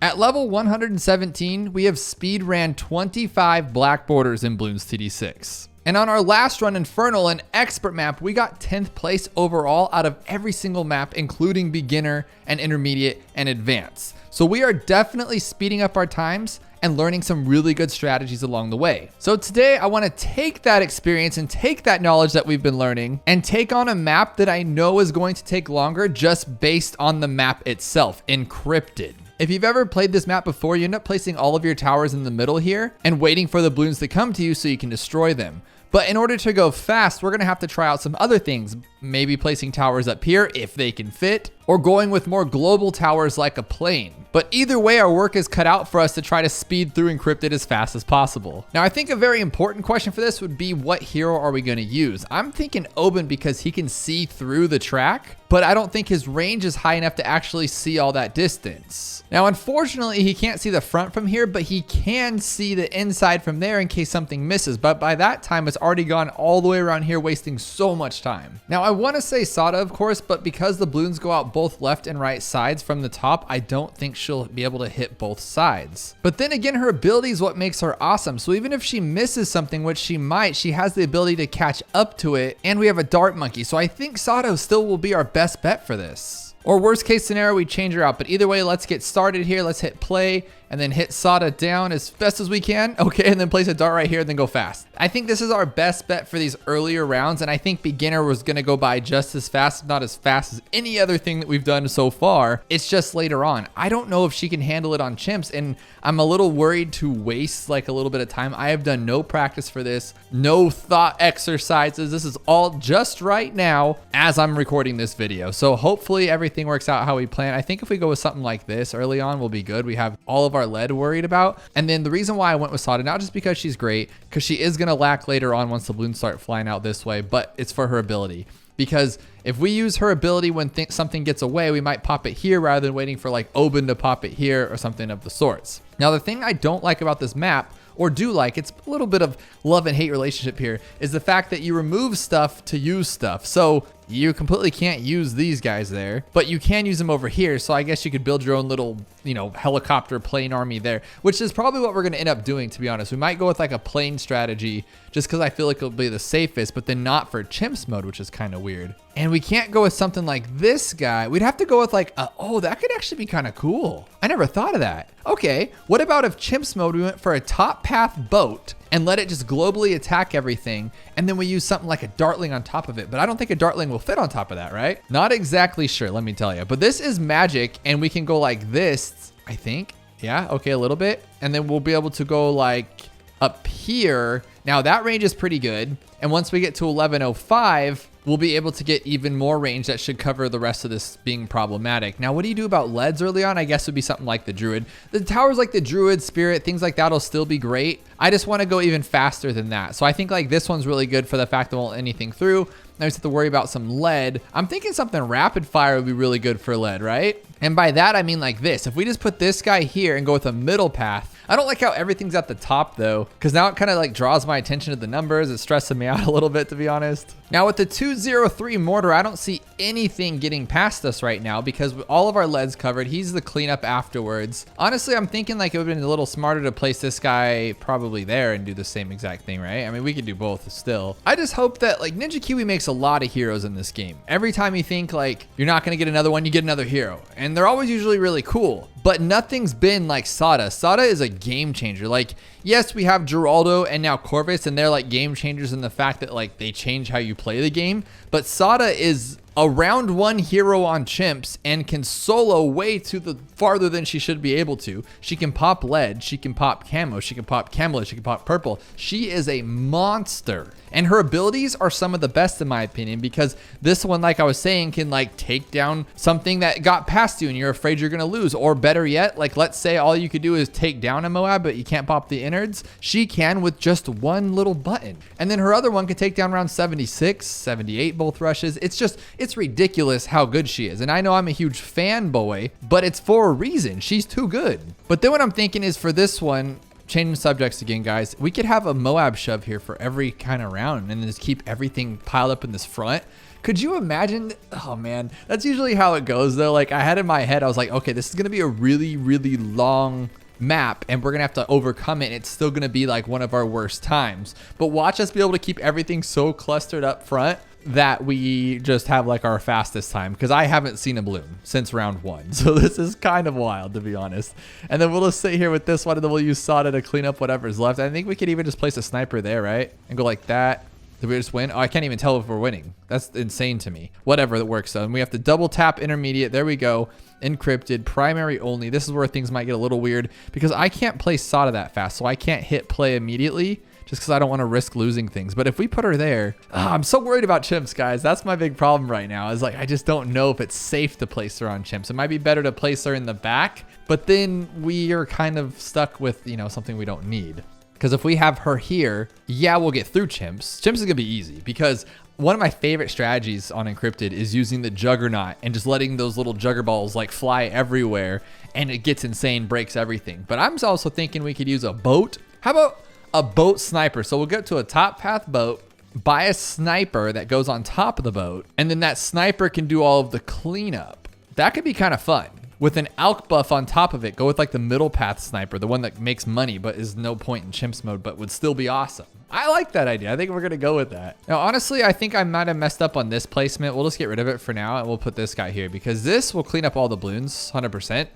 At level 117, we have speedran 25 black borders in Bloons TD6. And on our last run, Infernal, an expert map, we got 10th place overall out of every single map, including beginner and intermediate and advanced. So we are definitely speeding up our times and learning some really good strategies along the way. So today I want to take that experience and take that knowledge that we've been learning and take on a map that I know is going to take longer just based on the map itself, Encrypted. If you've ever played this map before, you end up placing all of your towers in the middle here and waiting for the balloons to come to you so you can destroy them. But in order to go fast, we're gonna have to try out some other things. Maybe placing towers up here if they can fit, or going with more global towers like a plane. But either way, our work is cut out for us to try to speed through Encrypted as fast as possible. Now, I think a very important question for this would be, what hero are we gonna use? I'm thinking Oben because he can see through the track, but I don't think his range is high enough to actually see all that distance. Now, unfortunately, he can't see the front from here, but he can see the inside from there in case something misses. But by that time, it's already gone all the way around here, wasting so much time. Now, I want to say Sauda, of course, but because the balloons go out both left and right sides from the top, I don't think she'll be able to hit both sides. But then again, her ability is what makes her awesome. So even if she misses something, which she might, she has the ability to catch up to it. And we have a dart monkey. So I think Sauda still will be our best bet for this. Or worst case scenario, we change her out. But either way, let's get started here. Let's hit play and then hit Sauda down as best as we can. Okay, and then place a dart right here and then go fast. I think this is our best bet for these earlier rounds. And I think beginner was gonna go by just as fast, if not as fast as any other thing that we've done so far. It's just later on. I don't know if she can handle it on chimps, and I'm a little worried to waste like a little bit of time. I have done no practice for this, no thought exercises. This is all just right now as I'm recording this video. So hopefully everything works out how we plan. I think if we go with something like this early on, we'll be good. We have all of our lead worried about. And then the reason why I went with Sauda, not just because she's great, because she is gonna lack later on once the balloons start flying out this way, but it's for her ability. Because if we use her ability when something gets away, we might pop it here rather than waiting for like Oben to pop it here or something of the sorts. Now, the thing I don't like about this map, or do like, it's a little bit of love and hate relationship here, is the fact that you remove stuff to use stuff. So you completely can't use these guys there, but you can use them over here. So I guess you could build your own little, you know, helicopter plane army there, which is probably what we're gonna end up doing, to be honest. We might go with like a plane strategy just because I feel like it'll be the safest, but then not for chimps mode, which is kind of weird. And we can't go with something like this guy. We'd have to go with like, oh, that could actually be kind of cool. I never thought of that. Okay, what about if chimps mode, we went for a top path boat and let it just globally attack everything, and then we use something like a dartling on top of it. But I don't think a dartling will fit on top of that, right? Not exactly sure, let me tell you. But this is magic, and we can go like this, I think. Yeah, okay, a little bit. And then we'll be able to go like up here. Now that range is pretty good. And once we get to 1105, we'll be able to get even more range that should cover the rest of this being problematic. Now, what do you do about leads early on? I guess would be something like the Druid. The towers like the Druid, Spirit, things like that will still be great. I just want to go even faster than that. So I think like this one's really good for the fact that won't let anything through. Now we just have to worry about some lead. I'm thinking something rapid fire would be really good for lead, right? And by that, I mean like this. If we just put this guy here and go with a middle path, I don't like how everything's at the top though, because now it kind of like draws my attention to the numbers. It's stressing me out a little bit, to be honest. Now with the 203 mortar, I don't see anything getting past us right now because all of our lead's covered. He's the cleanup afterwards. Honestly, I'm thinking like it would have been a little smarter to place this guy probably there and do the same exact thing, right? I mean, we could do both still. I just hope that like Ninja Kiwi makes a lot of heroes in this game. Every time you think like you're not gonna get another one, you get another hero. And they're always usually really cool, but nothing's been like Sauda. Sauda is a game changer. Like, yes, we have Geraldo and now Corvus, and they're like game changers in the fact that like they change how you play the game. But Sauda is a round one hero on chimps and can solo way to the farther than she should be able to. She can pop lead, she can pop camo, she can pop camelot, she can pop purple. She is a monster. And her abilities are some of the best in my opinion, because this one, like I was saying, can like take down something that got past you and you're afraid you're gonna lose. Or better yet, like let's say all you could do is take down a moab, but you can't pop the innards. She can with just one little button. And then her other one can take down around 76, 78 both rushes. It's ridiculous how good she is. And I know I'm a huge fanboy, but it's for a reason. She's too good. But then what I'm thinking is for this one, changing subjects again, guys, we could have a moab shove here for every kind of round and then just keep everything piled up in this front. Could you imagine? Oh man, that's usually how it goes though. Like I had in my head, I was like, okay, this is gonna be a really, really long map and we're gonna have to overcome it. And it's still gonna be like one of our worst times. But watch us be able to keep everything so clustered up front that we just have like our fastest time, because I haven't seen a balloon since round 1. So this is kind of wild, to be honest. And then we'll just sit here with this one and then we'll use sauda to clean up whatever's left. I think we could even just place a sniper there, right? And go like that. Did we just win? Oh, I can't even tell if we're winning. That's insane to me. Whatever, that works though. And we have to double tap intermediate. There we go. Encrypted, primary only. This is where things might get a little weird because I can't play sauda that fast. So I can't hit play immediately just because I don't want to risk losing things. But if we put her there, I'm so worried about chimps, guys. That's my big problem right now, is like, I just don't know if it's safe to place her on chimps. It might be better to place her in the back, but then we are kind of stuck with, you know, something we don't need. Because if we have her here, yeah, we'll get through chimps. Chimps is gonna be easy because one of my favorite strategies on Encrypted is using the juggernaut and just letting those little jugger balls like fly everywhere, and it gets insane, breaks everything. But I'm also thinking we could use a boat. How about a boat sniper? So we'll get to a top path boat, buy a sniper that goes on top of the boat, and then that sniper can do all of the cleanup. That could be kind of fun. With an alk buff on top of it, go with like the middle path sniper, the one that makes money but is no point in chimps mode but would still be awesome. I like that idea. I think we're gonna go with that. Now, honestly, I think I might have messed up on this placement. We'll just get rid of it for now and we'll put this guy here because this will clean up all the balloons 100%.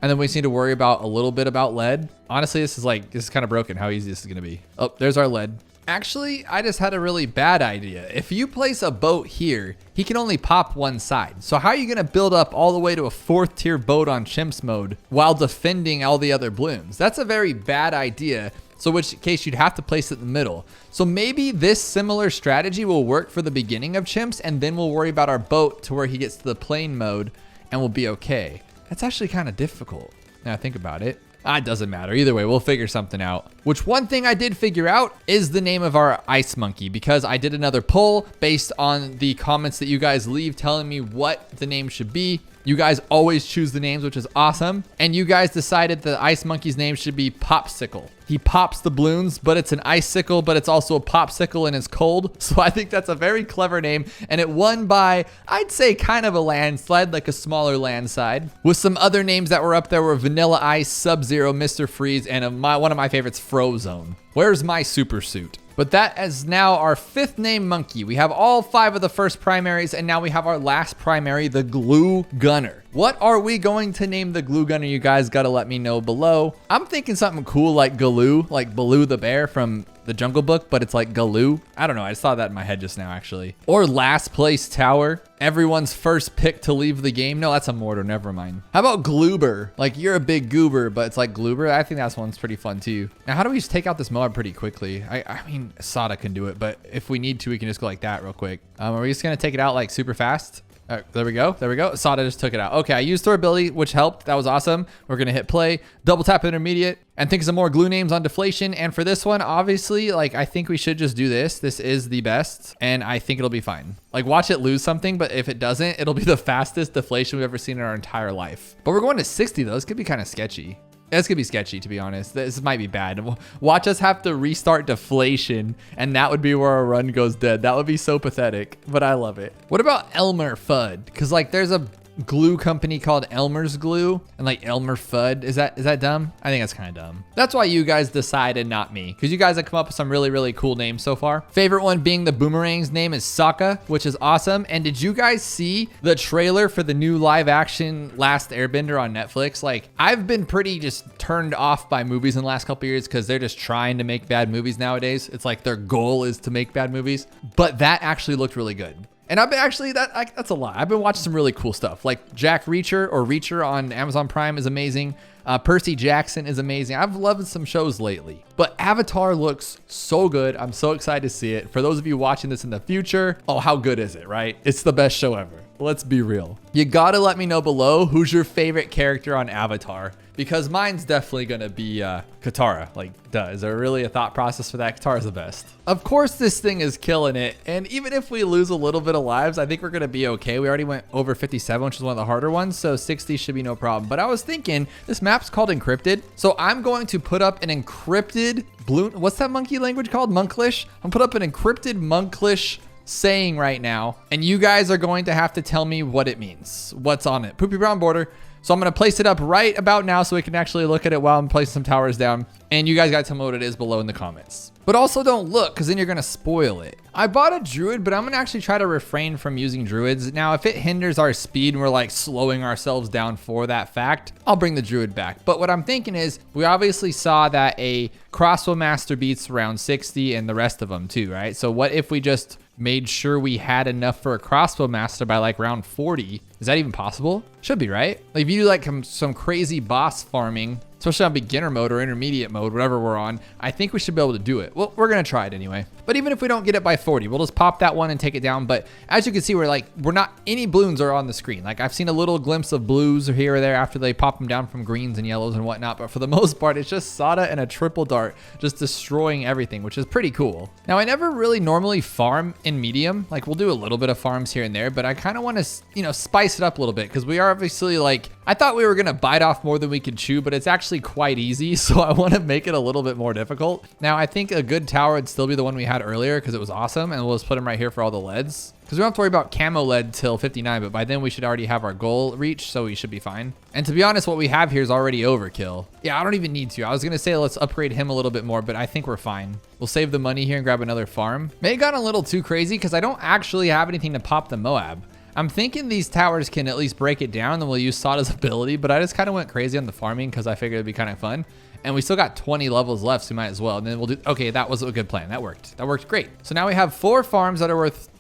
And then we just need to worry about a little bit about lead. Honestly, this is kind of broken how easy this is gonna be. Oh, there's our lead. Actually, I just had a really bad idea. If you place a boat here, he can only pop one side. So how are you gonna build up all the way to a 4th tier boat on chimps mode while defending all the other balloons? That's a very bad idea. So in which case you'd have to place it in the middle. So maybe this similar strategy will work for the beginning of chimps, and then we'll worry about our boat to where he gets to the plane mode and we'll be okay. That's actually kind of difficult now I think about it. It doesn't matter. Either way, we'll figure something out. Which one thing I did figure out is the name of our ice monkey, because I did another poll based on the comments that you guys leave telling me what the name should be. You guys always choose the names, which is awesome. And you guys decided the ice monkey's name should be Popsicle. He pops the balloons, but it's an icicle, but it's also a popsicle and it's cold. So I think that's a very clever name. And it won by, I'd say, kind of a landslide, like a smaller landslide. With some other names that were up there were Vanilla Ice, Sub-Zero, Mr. Freeze, and one of my favorites, Frozone. Where's my super suit? But that is now our 5th name monkey. We have all 5 of the first primaries, and now we have our last primary, the Glue Gunner. What are we going to name the Glue Gunner? You guys gotta let me know below. I'm thinking something cool like Galoo, like Baloo the bear from the Jungle Book, but it's like Galoo. I don't know, I just saw that in my head just now, actually. Or Last Place Tower, everyone's first pick to leave the game. No, that's a Mordor, never mind. How about Gloober? Like, you're a big goober, but it's like Gloober. I think that one's pretty fun too. Now, how do we just take out this moab pretty quickly? I mean, sauda can do it, but if we need to, we can just go like that real quick. Are we just gonna take it out like super fast? There we go. There we go. sauda just took it out. Okay, I used her ability, which helped. That was awesome. We're going to hit play, double tap intermediate, and think of some more glue names on Deflation. And for this one, obviously, like, I think we should just do this. This is the best, and I think it'll be fine. Like, watch it lose something, but if it doesn't, it'll be the fastest Deflation we've ever seen in our entire life. But we're going to 60, though. This could be kind of sketchy. It's gonna be sketchy, to be honest. This might be bad. Watch us have to restart Deflation, and that would be where our run goes dead. That would be so pathetic, but I love it. What about Elmer Fudd? Because like there's a glue company called Elmer's Glue, and like Elmer Fudd. Is that dumb? I think that's kind of dumb. That's why you guys decided, not me, because you guys have come up with some really, really cool names so far. Favorite one being the boomerang's name is Sokka, which is awesome. And did you guys see the trailer for the new live action Last Airbender on Netflix? Like, I've been pretty just turned off by movies in the last couple years because they're just trying to make bad movies nowadays. It's like their goal is to make bad movies, but that actually looked really good. And I've been actually, that's a lot. I've been watching some really cool stuff. Like Jack Reacher or Reacher on Amazon Prime is amazing. Percy Jackson is amazing. I've loved some shows lately. But Avatar looks so good. I'm so excited to see it. For those of you watching this in the future, oh, how good is it, right? It's the best show ever. Let's be real. You gotta let me know below who's your favorite character on Avatar, because mine's definitely gonna be Katara. Like, duh, is there really a thought process for that? Katara's the best. Of course, this thing is killing it. And even if we lose a little bit of lives, I think we're gonna be okay. We already went over 57, which is one of the harder ones. So 60 should be no problem. But I was thinking this map's called Encrypted. So I'm going to put up an encrypted Bloon. What's that monkey language called? Monklish. I'm gonna put up an encrypted Monklish saying right now, and you guys are going to have to tell me what it means, what's on it. Poopy brown border. So I'm going to place it up right about now so we can actually look at it while I'm placing some towers down. And you guys got to tell me what it is below in the comments. But also don't look, because then you're going to spoil it. I bought a druid, but I'm going to actually try to refrain from using druids. Now, if it hinders our speed and we're like slowing ourselves down for that fact, I'll bring the druid back. But what I'm thinking is, we obviously saw that a crossbow master beats around 60 and the rest of them too, right? So what if we just made sure we had enough for a crossbow master by like round 40? Is that even possible? Should be, right? Like if you do like some crazy boss farming, especially on beginner mode or intermediate mode, whatever we're on, I think we should be able to do it. Well, we're gonna try it anyway. But even if we don't get it by 40, we'll just pop that one and take it down. But as you can see, we're not, any balloons are on the screen. Like I've seen a little glimpse of blues here or there after they pop them down from greens and yellows and whatnot. But for the most part, it's just sauda and a triple dart just destroying everything, which is pretty cool. Now, I never really normally farm in medium. Like we'll do a little bit of farms here and there, but I kind of want to, you know, spice it up a little bit because we are obviously like, I thought we were gonna bite off more than we could chew, but it's actually quite easy. So I want to make it a little bit more difficult. Now, I think a good tower would still be the one we had earlier because it was awesome. And we'll just put them right here for all the leads. Because we don't have to worry about camo lead till 59, but by then we should already have our goal reached, so we should be fine. And to be honest, what we have here is already overkill. Yeah, I don't even need to. I was gonna say let's upgrade him a little bit more, but I think we're fine. We'll save the money here and grab another farm. May have gotten a little too crazy because I don't actually have anything to pop the moab. I'm thinking these towers can at least break it down, then we'll use Sauda's ability, but I just kind of went crazy on the farming because I figured it'd be kind of fun. And we still got 20 levels left, so we might as well. And then we'll do, okay, that was a good plan. That worked. That worked great. So now we have 4 farms that are worth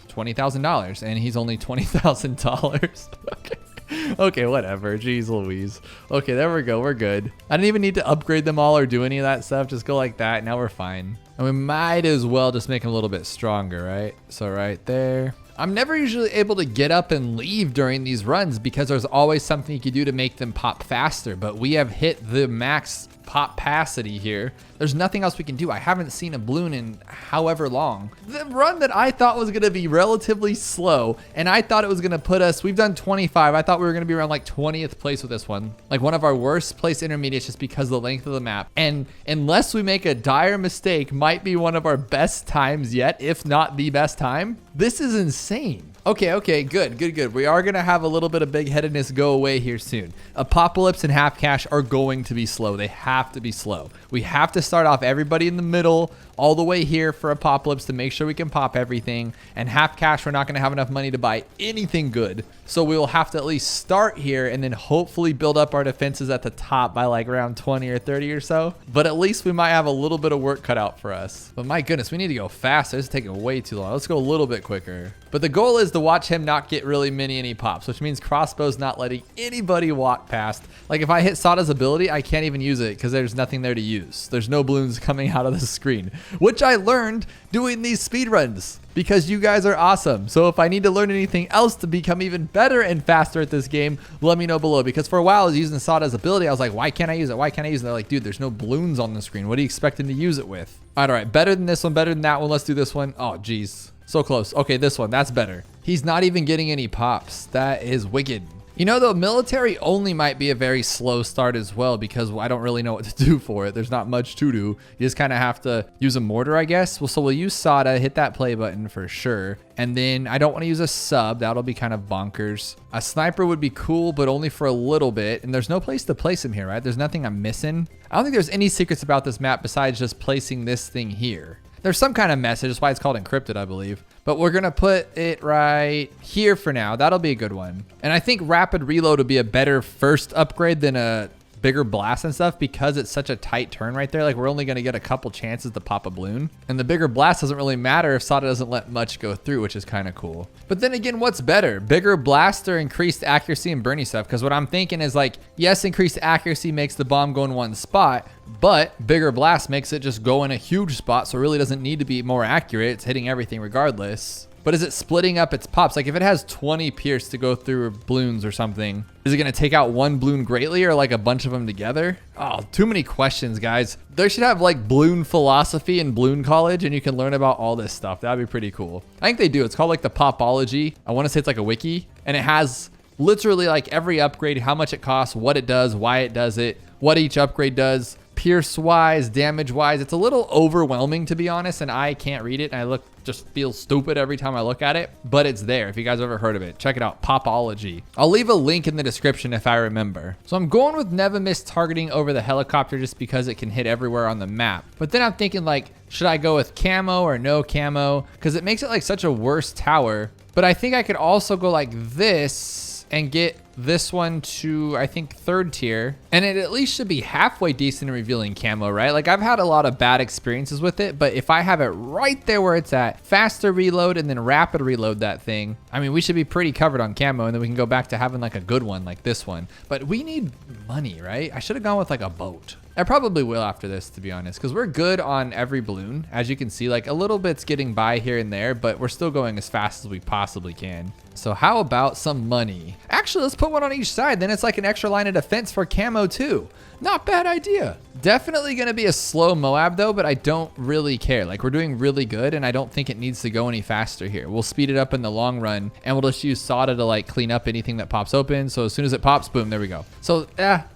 $20,000, and he's only $20,000. Okay. Okay, whatever. Jeez Louise. Okay, there we go. We're good. I didn't even need to upgrade them all or do any of that stuff. Just go like that. Now we're fine. And we might as well just make them a little bit stronger, right? So right there. I'm never usually able to get up and leave during these runs because there's always something you can do to make them pop faster, but we have hit the max popacity here. There's nothing else we can do. I haven't seen a balloon in however long. The run that I thought was gonna be relatively slow, and I thought it was gonna put us, we've done 25. I thought we were gonna be around like 20th place with this one. Like one of our worst place intermediates just because of the length of the map. And unless we make a dire mistake, might be one of our best times yet, if not the best time. This is insane. Okay, good. We are gonna have a little bit of big-headedness go away here soon. Apopalypse and half cash are going to be slow. They have to be slow. We have to start off everybody in the middle, all the way here for Apopalypse to make sure we can pop everything. And half cash, we're not gonna have enough money to buy anything good. So we will have to at least start here and then hopefully build up our defenses at the top by like around 20 or 30 or so. But at least we might have a little bit of work cut out for us. But my goodness, we need to go faster. This is taking way too long. Let's go a little bit quicker. But the goal is to watch him not get really any pops, which means crossbow's not letting anybody walk past. Like if I hit Sauda's ability, I can't even use it because there's nothing there to use. There's no balloons coming out of the screen, which I learned doing these speedruns because you guys are awesome. So if I need to learn anything else to become even better and faster at this game, let me know below. Because for a while I was using Sauda's ability. I was like, why can't I use it? Why can't I use it? They're like, dude, there's no balloons on the screen. What are you expecting to use it with? All right, better than this one, better than that one. Let's do this one. Oh, geez. So close. Okay, this one, that's better. He's not even getting any pops. That is wicked. You know, though, military only might be a very slow start as well because I don't really know what to do for it. There's not much to do. You just kind of have to use a mortar, I guess. Well, so we'll use Sauda, hit that play button for sure. And then I don't want to use a sub. That'll be kind of bonkers. A sniper would be cool, but only for a little bit. And there's no place to place him here, right? There's nothing I'm missing. I don't think there's any secrets about this map besides just placing this thing here. There's some kind of message. That's why it's called encrypted, I believe. But we're going to put it right here for now. That'll be a good one. And I think rapid reload would be a better first upgrade than a bigger blast and stuff because it's such a tight turn right there. Like we're only going to get a couple chances to pop a balloon. And the bigger blast doesn't really matter if Sauda doesn't let much go through, which is kind of cool. But then again, what's better? Bigger blast or increased accuracy and burning stuff? Because what I'm thinking is like, yes, increased accuracy makes the bomb go in one spot, but bigger blast makes it just go in a huge spot. So it really doesn't need to be more accurate. It's hitting everything regardless. But is it splitting up its pops? Like if it has 20 pierce to go through balloons or something, is it going to take out one balloon greatly or like a bunch of them together? Oh, too many questions, guys. They should have like balloon philosophy in Bloon College and you can learn about all this stuff. That'd be pretty cool. I think they do. It's called like the Popology. I want to say it's like a wiki and it has literally like every upgrade, how much it costs, what it does, why it does it, what each upgrade does, pierce wise, damage wise, it's a little overwhelming to be honest, and I can't read it, and just feel stupid every time I look at it, but it's there. If you guys have ever heard of it, check it out, Popology. I'll leave a link in the description if I remember. So I'm going with never miss targeting over the helicopter just because it can hit everywhere on the map. But then I'm thinking like, should I go with camo or no camo? Because it makes it like such a worse tower. But I think I could also go like this and get this one to, I think, 3rd tier. And it at least should be halfway decent in revealing camo, right? Like I've had a lot of bad experiences with it, but if I have it right there where it's at, faster reload and then rapid reload that thing, I mean, we should be pretty covered on camo, and then we can go back to having like a good one like this one. But we need money, right? I should have gone with like a boat. I probably will after this, to be honest, because we're good on every balloon. As you can see, like a little bit's getting by here and there, but we're still going as fast as we possibly can. So how about some money? Actually, let's put one on each side. Then it's like an extra line of defense for camo too. Not bad idea. Definitely gonna be a slow Moab though, but I don't really care. Like we're doing really good, and I don't think it needs to go any faster here. We'll speed it up in the long run, and we'll just use sauda to like clean up anything that pops open. So as soon as it pops, boom, there we go. So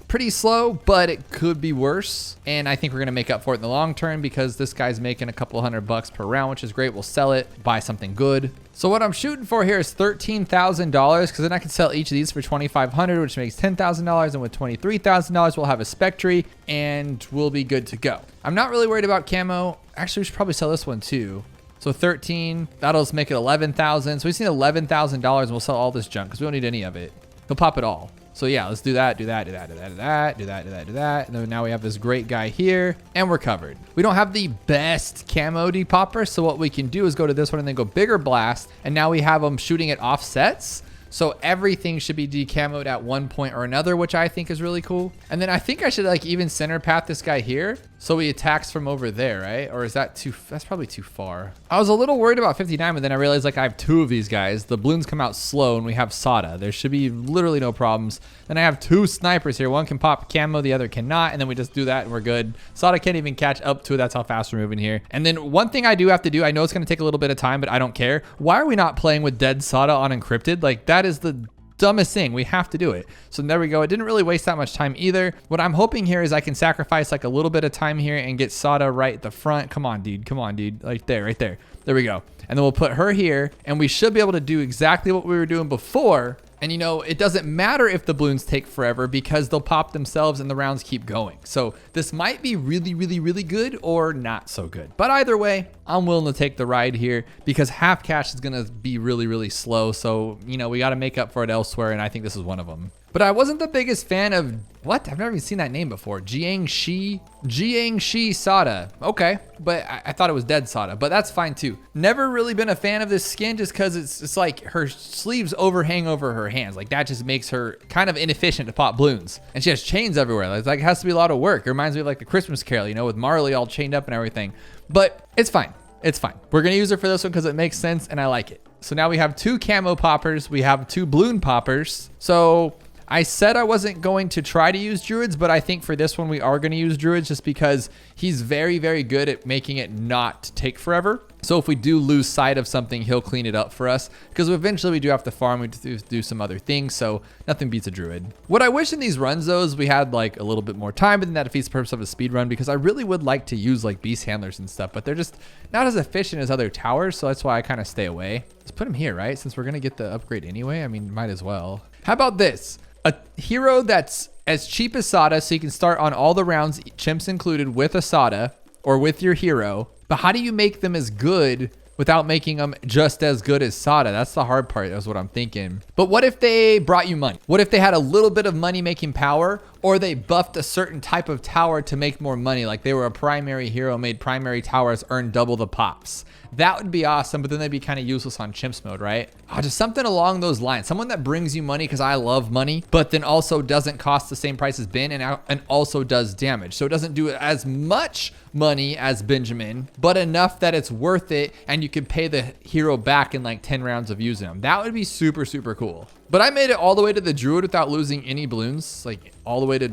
pretty slow, but it could be worse. And I think we're gonna make up for it in the long term because this guy's making a couple $100 per round, which is great. We'll sell it, buy something good. So what I'm shooting for here is $13,000, because then I can sell each of these for $2,500, which makes $10,000. And with $23,000, we'll have a Spectre and we'll be good to go. I'm not really worried about camo. Actually, we should probably sell this one too. So 13, that'll just make it 11,000. So we just need $11,000 and we'll sell all this junk because we don't need any of it. He'll pop it all. So yeah, let's do that, do that, do that, do that, do that, do that, do that, do that. And then now we have this great guy here and we're covered. We don't have the best camo depopper. So what we can do is go to this one and then go bigger blast. And now we have them shooting at offsets. So everything should be decamoed at one point or another, which I think is really cool. And then I think I should like even center path this guy here, so he attacks from over there, right? Or is that that's probably too far. I was a little worried about 59, but then I realized like I have 2 of these guys. The balloons come out slow and we have sauda. There should be literally no problems. Then I have 2 snipers here. One can pop camo, the other cannot. And then we just do that and we're good. Sauda can't even catch up to it. That's how fast we're moving here. And then one thing I do have to do, I know it's gonna take a little bit of time, but I don't care. Why are we not playing with dead sauda on Encrypted? Like that is the dumbest thing. We have to do it. So there we go. It didn't really waste that much time either. What I'm hoping here is I can sacrifice like a little bit of time here and get sauda right at the front. Come on, dude. Come on, dude. Like there, right there. There we go. And then we'll put her here and we should be able to do exactly what we were doing before. And you know, it doesn't matter if the balloons take forever because they'll pop themselves and the rounds keep going. So this might be really, really, really good or not so good. But either way, I'm willing to take the ride here because half cash is gonna be really, really slow. So, you know, we gotta make up for it elsewhere, and I think this is one of them. But I wasn't the biggest fan of, what? I've never even seen that name before. Jiangxi sauda. Okay, but I thought it was dead sauda, but that's fine too. Never really been a fan of this skin just because it's like her sleeves overhang over her hands. Like that just makes her kind of inefficient to pop balloons. And she has chains everywhere. Like it has to be a lot of work. It reminds me of like the Christmas Carol, you know, with Marley all chained up and everything. But it's fine. It's fine. We're gonna use her for this one because it makes sense and I like it. So now we have 2 camo poppers. We have 2 balloon poppers. So I said I wasn't going to try to use druids, but I think for this one we are going to use druids just because he's very, very good at making it not take forever. So if we do lose sight of something, he'll clean it up for us because eventually we do have to farm, we do some other things. So nothing beats a druid. What I wish in these runs though is we had like a little bit more time, but then that defeats the purpose of a speed run because I really would like to use like beast handlers and stuff, but they're just not as efficient as other towers. So that's why I kind of stay away. Let's put him here, right? Since we're going to get the upgrade anyway, I mean, might as well. How about this? A hero that's as cheap as sauda, so you can start on all the rounds, chimps included, with a sauda or with your hero. But how do you make them as good without making them just as good as sauda? That's the hard part. That's what I'm thinking. But what if they brought you money? What if they had a little bit of money making power, or they buffed a certain type of tower to make more money? Like they were a primary hero, made primary towers earn double the pops. That would be awesome, but then they'd be kind of useless on chimps mode, right? Oh, just something along those lines. Someone that brings you money, because I love money, but then also doesn't cost the same price as Ben and also does damage. So it doesn't do as much money as Benjamin, but enough that it's worth it and you can pay the hero back in like 10 rounds of using them. That would be super, super cool. But I made it all the way to the druid without losing any balloons, like all the way to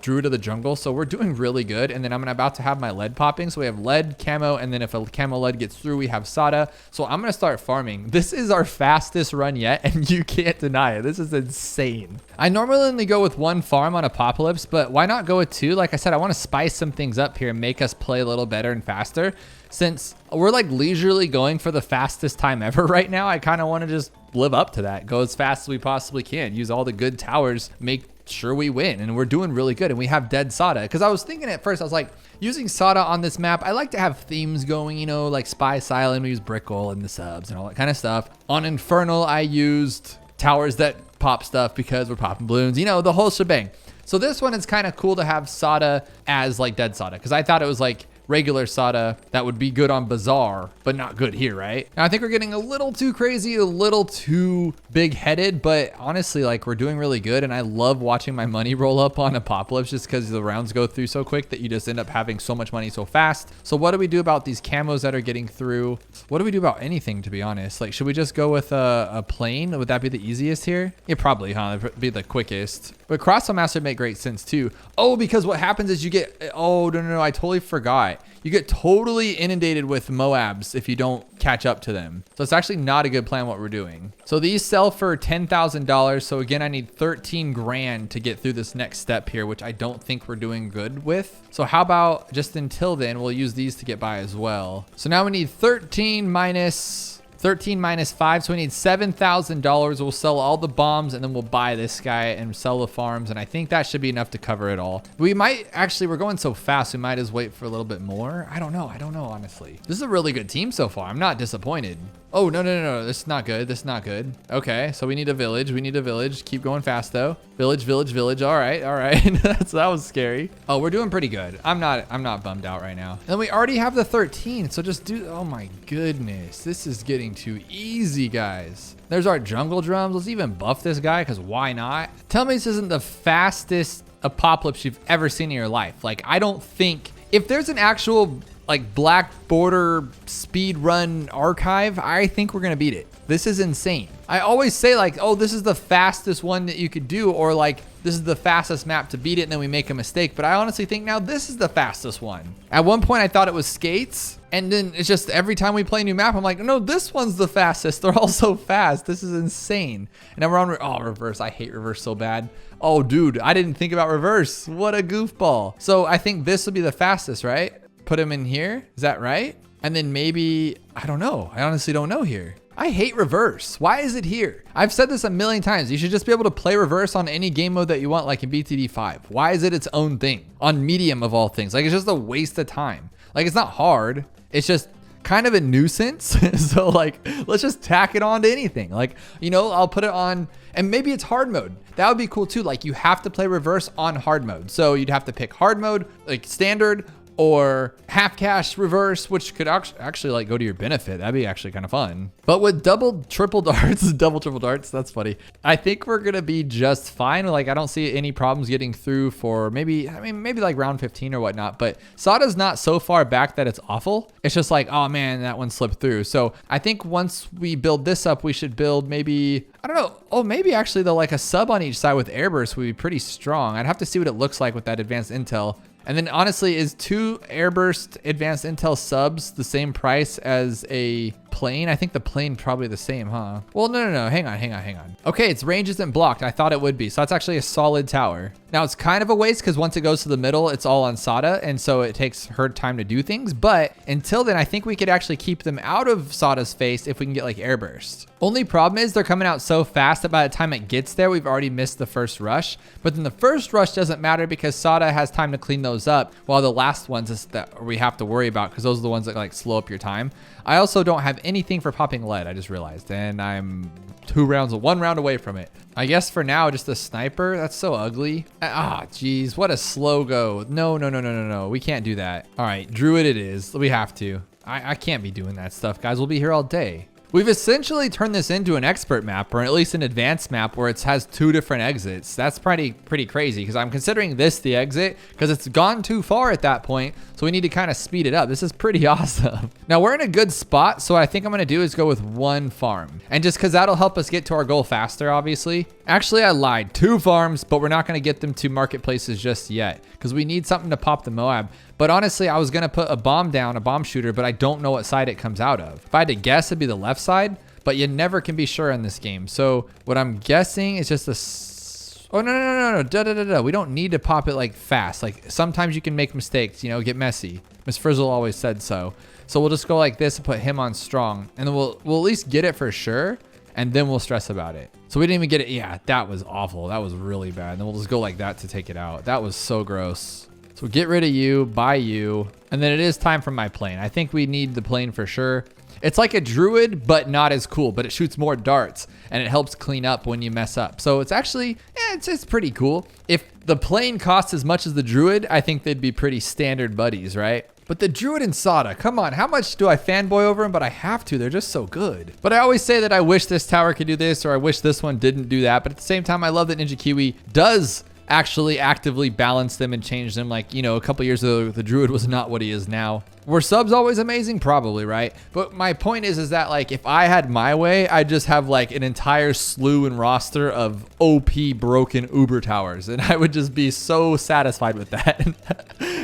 Druid of the Jungle. So we're doing really good. And then I'm about to have my lead popping. So we have lead, camo, and then if a camo lead gets through, we have sauda. So I'm going to start farming. This is our fastest run yet, and you can't deny it. This is insane. I normally only go with one farm on Apopalypse, but why not go with two? Like I said, I want to spice some things up here and make us play a little better and faster. Since we're like leisurely going for the fastest time ever right now, I kind of want to just live up to that. Go as fast as we possibly can. Use all the good towers. Make sure we win. And we're doing really good. And we have dead sauda. Because I was thinking at first, I was like, using sauda on this map, I like to have themes going, you know, like Spy Silent. We use Brickle and the subs and all that kind of stuff. On Infernal, I used towers that pop stuff because we're popping balloons. You know, the whole shebang. So this one is kind of cool to have sauda as like dead sauda. Because I thought it was like regular sauda that would be good on Bazaar, but not good here, right? Now, I think we're getting a little too crazy, a little too big-headed, but honestly, like, we're doing really good, and I love watching my money roll up on Apopalypse just because the rounds go through so quick that you just end up having so much money so fast. So what do we do about these camos that are getting through? What do we do about anything, to be honest? Like, should we just go with a plane? Would that be the easiest here? Yeah, probably, huh? That'd be the quickest. But Crossbow Master would make great sense, too. Oh, because what happens is you get... Oh, no, I totally forgot. You get totally inundated with moabs if you don't catch up to them. So it's actually not a good plan what we're doing. So these sell for $10,000. So again, I need 13 grand to get through this next step here, which I don't think we're doing good with. So how about just until then, we'll use these to get by as well. So now we need 13 minus 5, so we need $7,000. We'll sell all the bombs and then we'll buy this guy and sell the farms, and I think that should be enough to cover it all. We might actually, we're going so fast, we might just wait for a little bit more. I don't know honestly. This is a really good team so far. I'm not disappointed. Oh, no, this is not good. This is not good. Okay, so we need a village. Keep going fast though. Village. All right. That was scary. Oh, we're doing pretty good. I'm not bummed out right now. And we already have the 13, so just do, oh my goodness. This is getting too easy, guys. There's our jungle drums. Let's even buff this guy, because why not? Tell me this isn't the fastest Apopalypse you've ever seen in your life. Like, I don't think, if there's an actual like Black Border Speedrun archive, I think we're gonna beat it. This is insane. I always say like, oh, this is the fastest one that you could do, or like, this is the fastest map to beat it, and then we make a mistake. But I honestly think now this is the fastest one. At one point I thought it was skates, and then it's just every time we play a new map, I'm like, no, this one's the fastest. They're all so fast. This is insane. And then we're on, reverse. I hate reverse so bad. Oh, dude, I didn't think about reverse. What a goofball. So I think this will be the fastest, right? Put him in here. Is that right? And then maybe, I don't know. I honestly don't know here. I hate reverse. Why is it here? I've said this a million times. You should just be able to play reverse on any game mode that you want, like in BTD5. Why is it its own thing? On medium of all things. Like, it's just a waste of time. Like, it's not hard. It's just kind of a nuisance. So like, let's just tack it on to anything. Like, you know, I'll put it on, and maybe it's hard mode. That would be cool too. Like, you have to play reverse on hard mode. So you'd have to pick hard mode, like standard, or half cash reverse, which could actually like go to your benefit. That'd be actually kind of fun. But with double triple darts, that's funny. I think we're gonna be just fine. Like, I don't see any problems getting through for maybe like round 15 or whatnot, but sauda's not so far back that it's awful. It's just like, oh man, that one slipped through. So I think once we build this up, we should build maybe, I don't know. Oh, maybe actually though, like a sub on each side with airburst would be pretty strong. I'd have to see what it looks like with that advanced intel. And then honestly, is 2 airburst advanced intel subs the same price as a plane? I think the plane probably the same, huh? Well, no. Hang on. Okay, its range isn't blocked. I thought it would be. So that's actually a solid tower. Now it's kind of a waste because once it goes to the middle, it's all on sauda. And so it takes her time to do things. But until then, I think we could actually keep them out of sauda's face if we can get like airburst. Only problem is they're coming out so fast that by the time it gets there, we've already missed the first rush. But then the first rush doesn't matter because sauda has time to clean those up, while the last ones is that we have to worry about because those are the ones that like slow up your time. I also don't have anything for popping lead, I just realized, and I'm 1 round away from it. I guess for now, just a sniper. That's so ugly. Ah, geez, what a slow go. No. We can't do that. All right, druid it is. We have to. I can't be doing that stuff, guys. We'll be here all day. We've essentially turned this into an expert map, or at least an advanced map where it has 2 different exits. That's pretty crazy because I'm considering this the exit because it's gone too far at that point. So we need to kind of speed it up. This is pretty awesome. Now we're in a good spot. So what I think I'm going to do is go with 1 farm, and just because that'll help us get to our goal faster, obviously. Actually, I lied. 2 farms, but we're not going to get them to marketplaces just yet because we need something to pop the Moab. But honestly, I was going to put a bomb down, a bomb shooter, but I don't know what side it comes out of. If I had to guess, it'd be the left side, but you never can be sure in this game. So what I'm guessing is just a... Oh, no. We don't need to pop it like fast. Like sometimes you can make mistakes, you know, get messy. Miss Frizzle always said so. So we'll just go like this and put him on strong. And then we'll at least get it for sure. And then we'll stress about it. So we didn't even get it. Yeah, that was awful. That was really bad. And then we'll just go like that to take it out. That was so gross. So get rid of you, buy you. And then it is time for my plane. I think we need the plane for sure. It's like a druid, but not as cool, but it shoots more darts and it helps clean up when you mess up. So it's actually, it's pretty cool. If the plane costs as much as the druid, I think they'd be pretty standard buddies, right? But the druid and sauda, come on, how much do I fanboy over them? But I have to, they're just so good. But I always say that I wish this tower could do this, or I wish this one didn't do that. But at the same time, I love that Ninja Kiwi does actually actively balance them and change them. Like, you know, a couple years ago, the druid was not what he is now. Were subs always amazing? Probably, right? But my point is that like, if I had my way, I'd just have like an entire slew and roster of OP broken Uber towers. And I would just be so satisfied with that.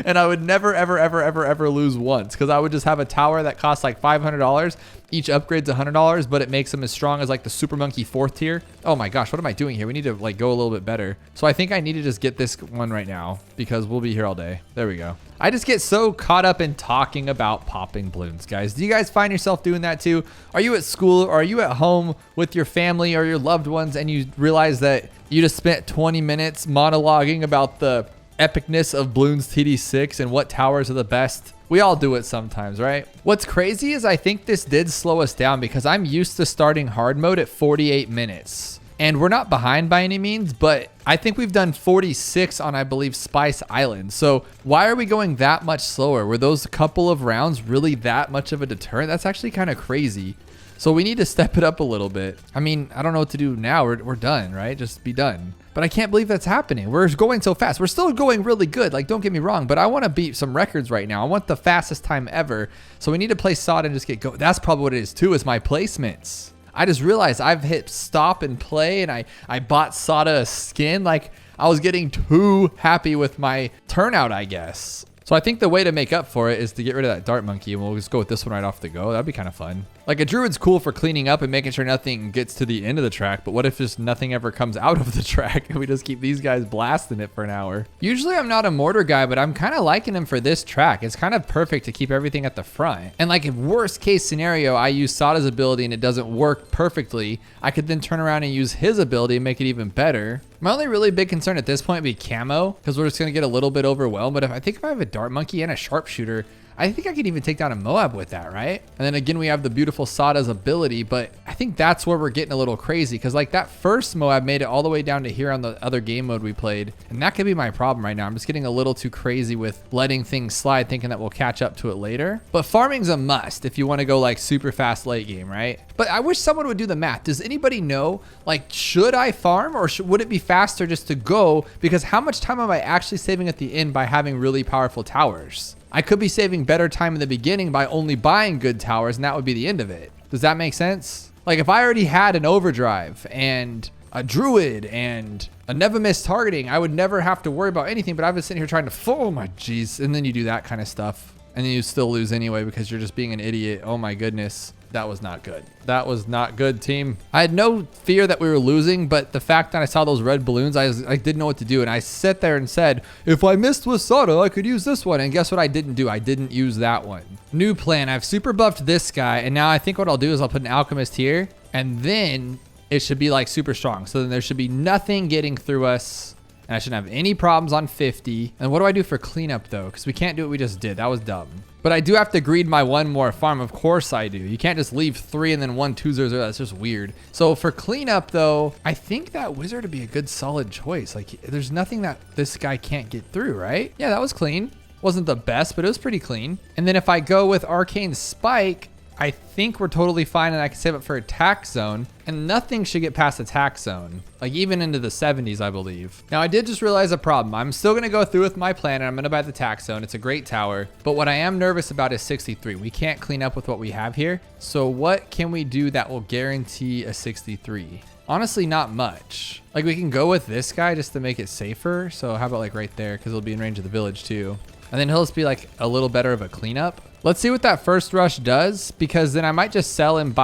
And I would never, ever lose once. Cause I would just have a tower that costs like $500. Each upgrade's $100, but it makes them as strong as like the Super Monkey 4th tier. Oh my gosh, what am I doing here? We need to like go a little bit better. So I think I need to just get this one right now because we'll be here all day. There we go. I just get so caught up in talking about popping balloons, guys. Do you guys find yourself doing that too? Are you at school or are you at home with your family or your loved ones and you realize that you just spent 20 minutes monologuing about the epicness of Bloons TD6 and what towers are the best? We all do it sometimes, right? What's crazy is I think this did slow us down because I'm used to starting hard mode at 48 minutes. And we're not behind by any means, but I think we've done 46 on, I believe, Spice Island. So why are we going that much slower? Were those couple of rounds really that much of a deterrent? That's actually kind of crazy. So we need to step it up a little bit. I mean, I don't know what to do now. We're done, right? Just be done. But I can't believe that's happening. We're going so fast. We're still going really good. Like, don't get me wrong, but I want to beat some records right now. I want the fastest time ever. So we need to play sauda and just get going. That's probably what it is too, is my placements. I just realized I've hit stop and play and I bought sauda a skin. Like I was getting too happy with my turnout, I guess. So I think the way to make up for it is to get rid of that dart monkey and we'll just go with this one right off the go. That'd be kind of fun. Like a druid's cool for cleaning up and making sure nothing gets to the end of the track, but what if just nothing ever comes out of the track and we just keep these guys blasting it for an hour? Usually I'm not a mortar guy, but I'm kind of liking him for this track. It's kind of perfect to keep everything at the front. And like if worst case scenario, I use sauda's ability and it doesn't work perfectly, I could then turn around and use his ability and make it even better. My only really big concern at this point would be camo, because we're just going to get a little bit overwhelmed. But if I have a dart monkey and a sharpshooter, I think I could even take down a moab with that, right? And then again, we have the beautiful sauda's ability, but I think that's where we're getting a little crazy because like that first moab made it all the way down to here on the other game mode we played. And that could be my problem right now. I'm just getting a little too crazy with letting things slide, thinking that we'll catch up to it later. But farming's a must if you want to go like super fast late game, right? But I wish someone would do the math. Does anybody know, like, should I farm or would it be faster just to go? Because how much time am I actually saving at the end by having really powerful towers? I could be saving better time in the beginning by only buying good towers, and that would be the end of it. Does that make sense? Like if I already had an overdrive and a druid and a never miss targeting, I would never have to worry about anything, but I've been sitting here trying to, oh my geez, and then you do that kind of stuff. And then you still lose anyway because you're just being an idiot. Oh my goodness. That was not good. That was not good, team. I had no fear that we were losing, but the fact that I saw those red balloons, I didn't know what to do. And I sat there and said, if I missed with sauda, I could use this one. And guess what I didn't do? I didn't use that one. New plan. I've super buffed this guy. And now I think what I'll do is I'll put an alchemist here. And then it should be like super strong. So then there should be nothing getting through us. And I shouldn't have any problems on 50. And what do I do for cleanup though? Because we can't do what we just did. That was dumb. But I do have to greed my one more farm. Of course I do. You can't just leave 3 and then 1 2 0 0. That's just weird. So for cleanup though, I think that wizard would be a good solid choice. Like there's nothing that this guy can't get through, right? Yeah, that was clean. Wasn't the best, but it was pretty clean. And then if I go with arcane spike, I think we're totally fine and I can save it for attack zone and nothing should get past attack zone, like even into the 70s, I believe. Now I did just realize a problem. I'm still gonna go through with my plan and I'm gonna buy the attack zone. It's a great tower, but what I am nervous about is 63. We can't clean up with what we have here. So what can we do that will guarantee a 63? honestly not much. Like we can go with this guy just to make it safer. So how about like right there? Cause it'll be in range of the village too. And then he'll just be like a little better of a cleanup. Let's see what that first rush does, because then I might just sell and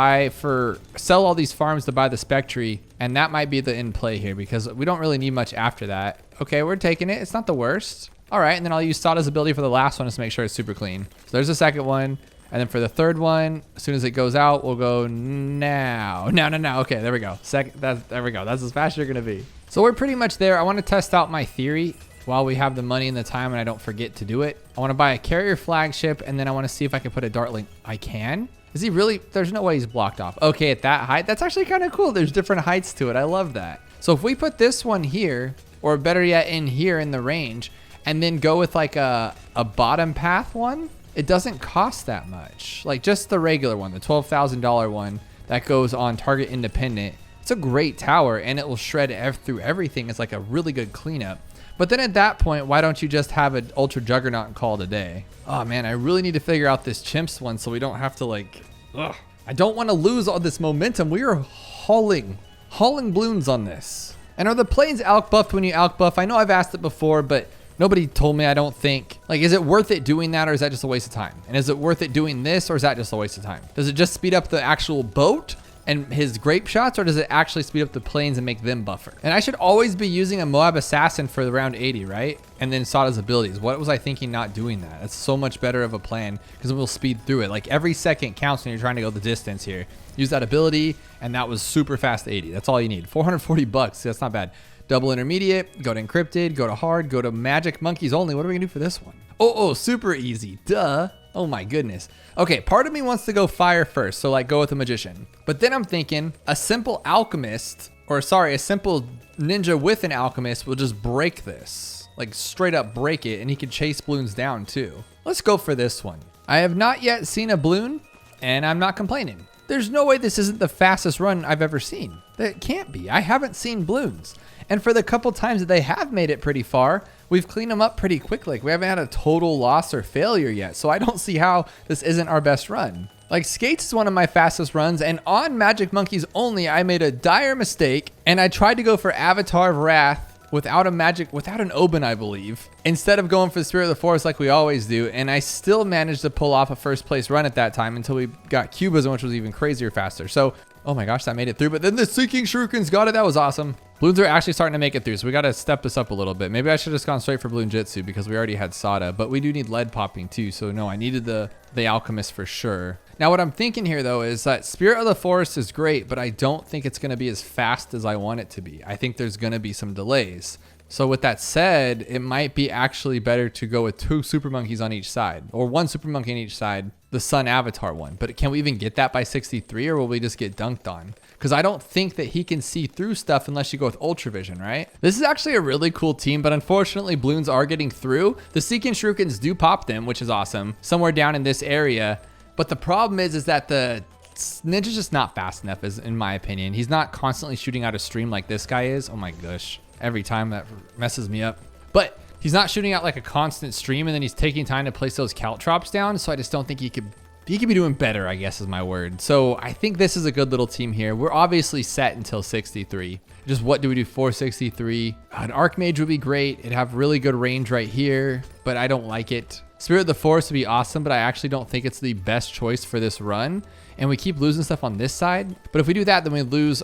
sell all these farms to buy the Spectre. And that might be the in play here because we don't really need much after that. Okay, we're taking it. It's not the worst. All right, and then I'll use Sauda's ability for the last one just to make sure it's super clean. So there's the second one. And then for the third one, as soon as it goes out, we'll go now. No. Okay, there we go. There we go. That's as fast as you're gonna be. So we're pretty much there. I want to test out my theory while we have the money and the time and I don't forget to do it. I want to buy a carrier flagship and then I want to see if I can put a dart link. I can? Is he really? There's no way he's blocked off. Okay, at that height, that's actually kind of cool. There's different heights to it. I love that. So if we put this one here, or better yet in here in the range, and then go with like a bottom path one, it doesn't cost that much. Like just the regular one, the $12,000 one that goes on target independent. It's a great tower and it will shred through everything. It's like a really good cleanup. But then at that point, why don't you just have an ultra juggernaut and call it a day? Oh man, I really need to figure out this chimps one so we don't have to like, I don't want to lose all this momentum. We are hauling balloons on this. And are the planes alk buffed when you alk buff? I know I've asked it before, but nobody told me, I don't think. Like, is it worth it doing that or is that just a waste of time? And is it worth it doing this or is that just a waste of time? Does it just speed up the actual boat and his grape shots, or does it actually speed up the planes and make them buffer? And I should always be using a Moab assassin for the round 80, right? And then Sauda's abilities. What was I thinking not doing that? That's so much better of a plan because we'll speed through it. Like every second counts when you're trying to go the distance here. Use that ability and that was super fast 80. That's all you need. 440 bucks. That's not bad. Double intermediate, go to encrypted, go to hard, go to magic monkeys only. What are we gonna do for this one? Oh, super easy, duh. Oh my goodness. Okay, part of me wants to go fire first, so like go with a magician. But then I'm thinking a simple alchemist, or sorry, a simple ninja with an alchemist will just break this. Like straight up break it, and he can chase balloons down too. Let's go for this one. I have not yet seen a balloon, and I'm not complaining. There's no way this isn't the fastest run I've ever seen. That can't be. I haven't seen balloons. And for the couple times that they have made it pretty far, we've cleaned them up pretty quickly. Like we haven't had a total loss or failure yet. So I don't see how this isn't our best run. Like Skates is one of my fastest runs, and on Magic Monkeys only, I made a dire mistake and I tried to go for Avatar of Wrath without an Oban, I believe, instead of going for the Spirit of the Forest like we always do. And I still managed to pull off a first place run at that time until we got Cubism, which was even crazier faster. So, oh my gosh, that made it through. But then the Seeking Shurikens got it. That was awesome. Balloons are actually starting to make it through, so we got to step this up a little bit. Maybe I should have just gone straight for Bloon Jitsu because we already had Sauda, but we do need lead popping too. So no, I needed the alchemist for sure. Now what I'm thinking here though is that Spirit of the Forest is great, but I don't think it's going to be as fast as I want it to be. I think there's going to be some delays. So with that said, it might be actually better to go with 2 super monkeys on each side, or 1 super monkey on each side, the Sun Avatar one. But can we even get that by 63, or will we just get dunked on? Because I don't think that he can see through stuff unless you go with Ultra Vision, right? This is actually a really cool team, but unfortunately balloons are getting through. The Seeking Shurikens do pop them, which is awesome, somewhere down in this area. But the problem is that the Ninja's just not fast enough, in my opinion. He's not constantly shooting out a stream like this guy is. Oh my gosh. Every time that messes me up. But he's not shooting out like a constant stream, and then he's taking time to place those caltrops down. So I just don't think he could be doing better, I guess is my word. So I think this is a good little team here. We're obviously set until 63. Just what do we do for 63? An Archmage would be great. It'd have really good range right here, but I don't like it. Spirit of the Forest would be awesome, but I actually don't think it's the best choice for this run. And we keep losing stuff on this side. But if we do that, then we lose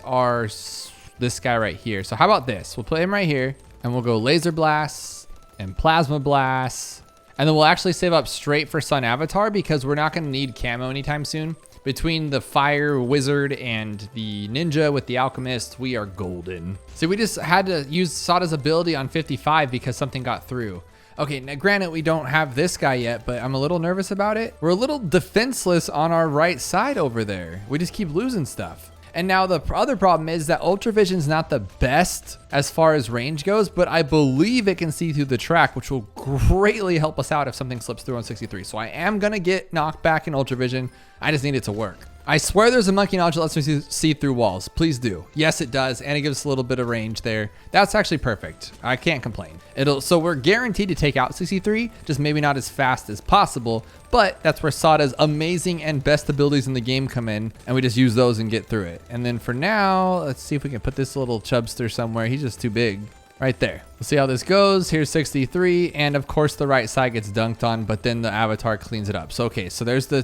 this guy right here. So how about this? We'll play him right here and we'll go laser blasts and plasma blasts. And then we'll actually save up straight for Sun Avatar because we're not going to need camo anytime soon. Between the fire wizard and the ninja with the alchemist, we are golden. So we just had to use Sauda's ability on 55 because something got through. Okay, now granted we don't have this guy yet, but I'm a little nervous about it. We're a little defenseless on our right side over there. We just keep losing stuff. And now the other problem is that Ultra Vision's not the best as far as range goes, but I believe it can see through the track, which will greatly help us out if something slips through on 63. So I am gonna get knocked back in Ultra Vision. I just need it to work. I swear there's a monkey knowledge that lets me see through walls. Please do. Yes, it does. And it gives us a little bit of range there. That's actually perfect. I can't complain. So we're guaranteed to take out 63, just maybe not as fast as possible. But that's where Sauda's amazing and best abilities in the game come in. And we just use those and get through it. And then for now, let's see if we can put this little chubster somewhere. He's just too big. Right there. We'll see how this goes. Here's 63. And of course the right side gets dunked on, but then the avatar cleans it up. So, okay, so there's the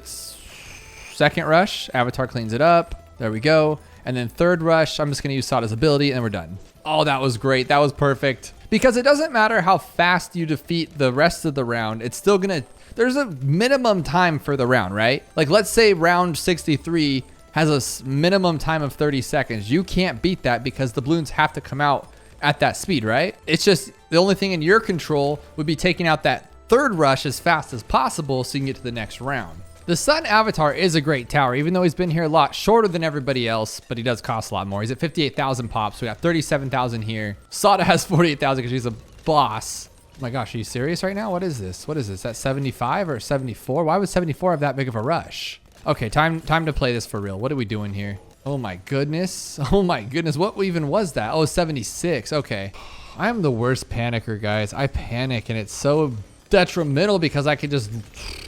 second rush. Avatar cleans it up. There we go. And then third rush, I'm just going to use Sauda's ability and we're done. Oh, that was great. That was perfect. Because it doesn't matter how fast you defeat the rest of the round. It's still going to, there's a minimum time for the round, right? Like let's say round 63 has a minimum time of 30 seconds. You can't beat that because the balloons have to come out at that speed, right? It's just the only thing in your control would be taking out that third rush as fast as possible so you can get to the next round. The Sun Avatar is a great tower, even though he's been here a lot shorter than everybody else, but he does cost a lot more. He's at 58,000 pops. We got 37,000 here. Sauda has 48,000 because she's a boss. Oh my gosh, are you serious right now? What is this? What is this? At 75 or 74? Why would 74 have that big of a rush? Okay, time to play this for real. What are we doing here? Oh my goodness. Oh my goodness. What even was that? Oh, 76. Okay. I'm the worst panicker, guys. I panic and it's so detrimental because I could just,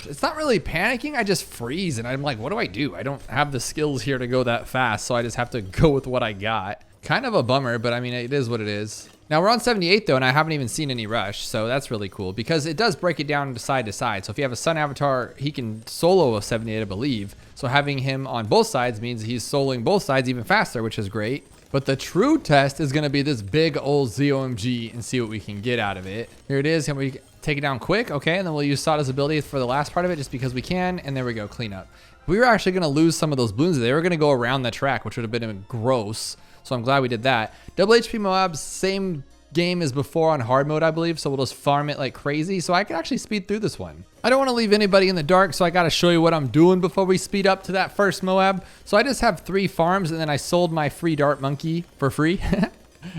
it's not really panicking. I just freeze and I'm like, what do? I don't have the skills here to go that fast. So I just have to go with what I got. Kind of a bummer, but I mean, it is what it is. Now we're on 78 though, and I haven't even seen any rush. So that's really cool because it does break it down to side to side. So if you have a Sun Avatar, he can solo a 78, I believe. So having him on both sides means he's soloing both sides even faster, which is great. But the true test is going to be this big old ZOMG and see what we can get out of it. Here it is. Can we take it down quick? Okay, and then we'll use Sauda's ability for the last part of it just because we can. And there we go, clean up. We were actually going to lose some of those balloons. They were going to go around the track, which would have been gross. So I'm glad we did that. Double HP moabs, same game as before on hard mode, I believe. So we'll just farm it like crazy. So I can actually speed through this one. I don't want to leave anybody in the dark, so I got to show you what I'm doing before we speed up to that first Moab. So I just have 3 farms, and then I sold my free dart monkey for free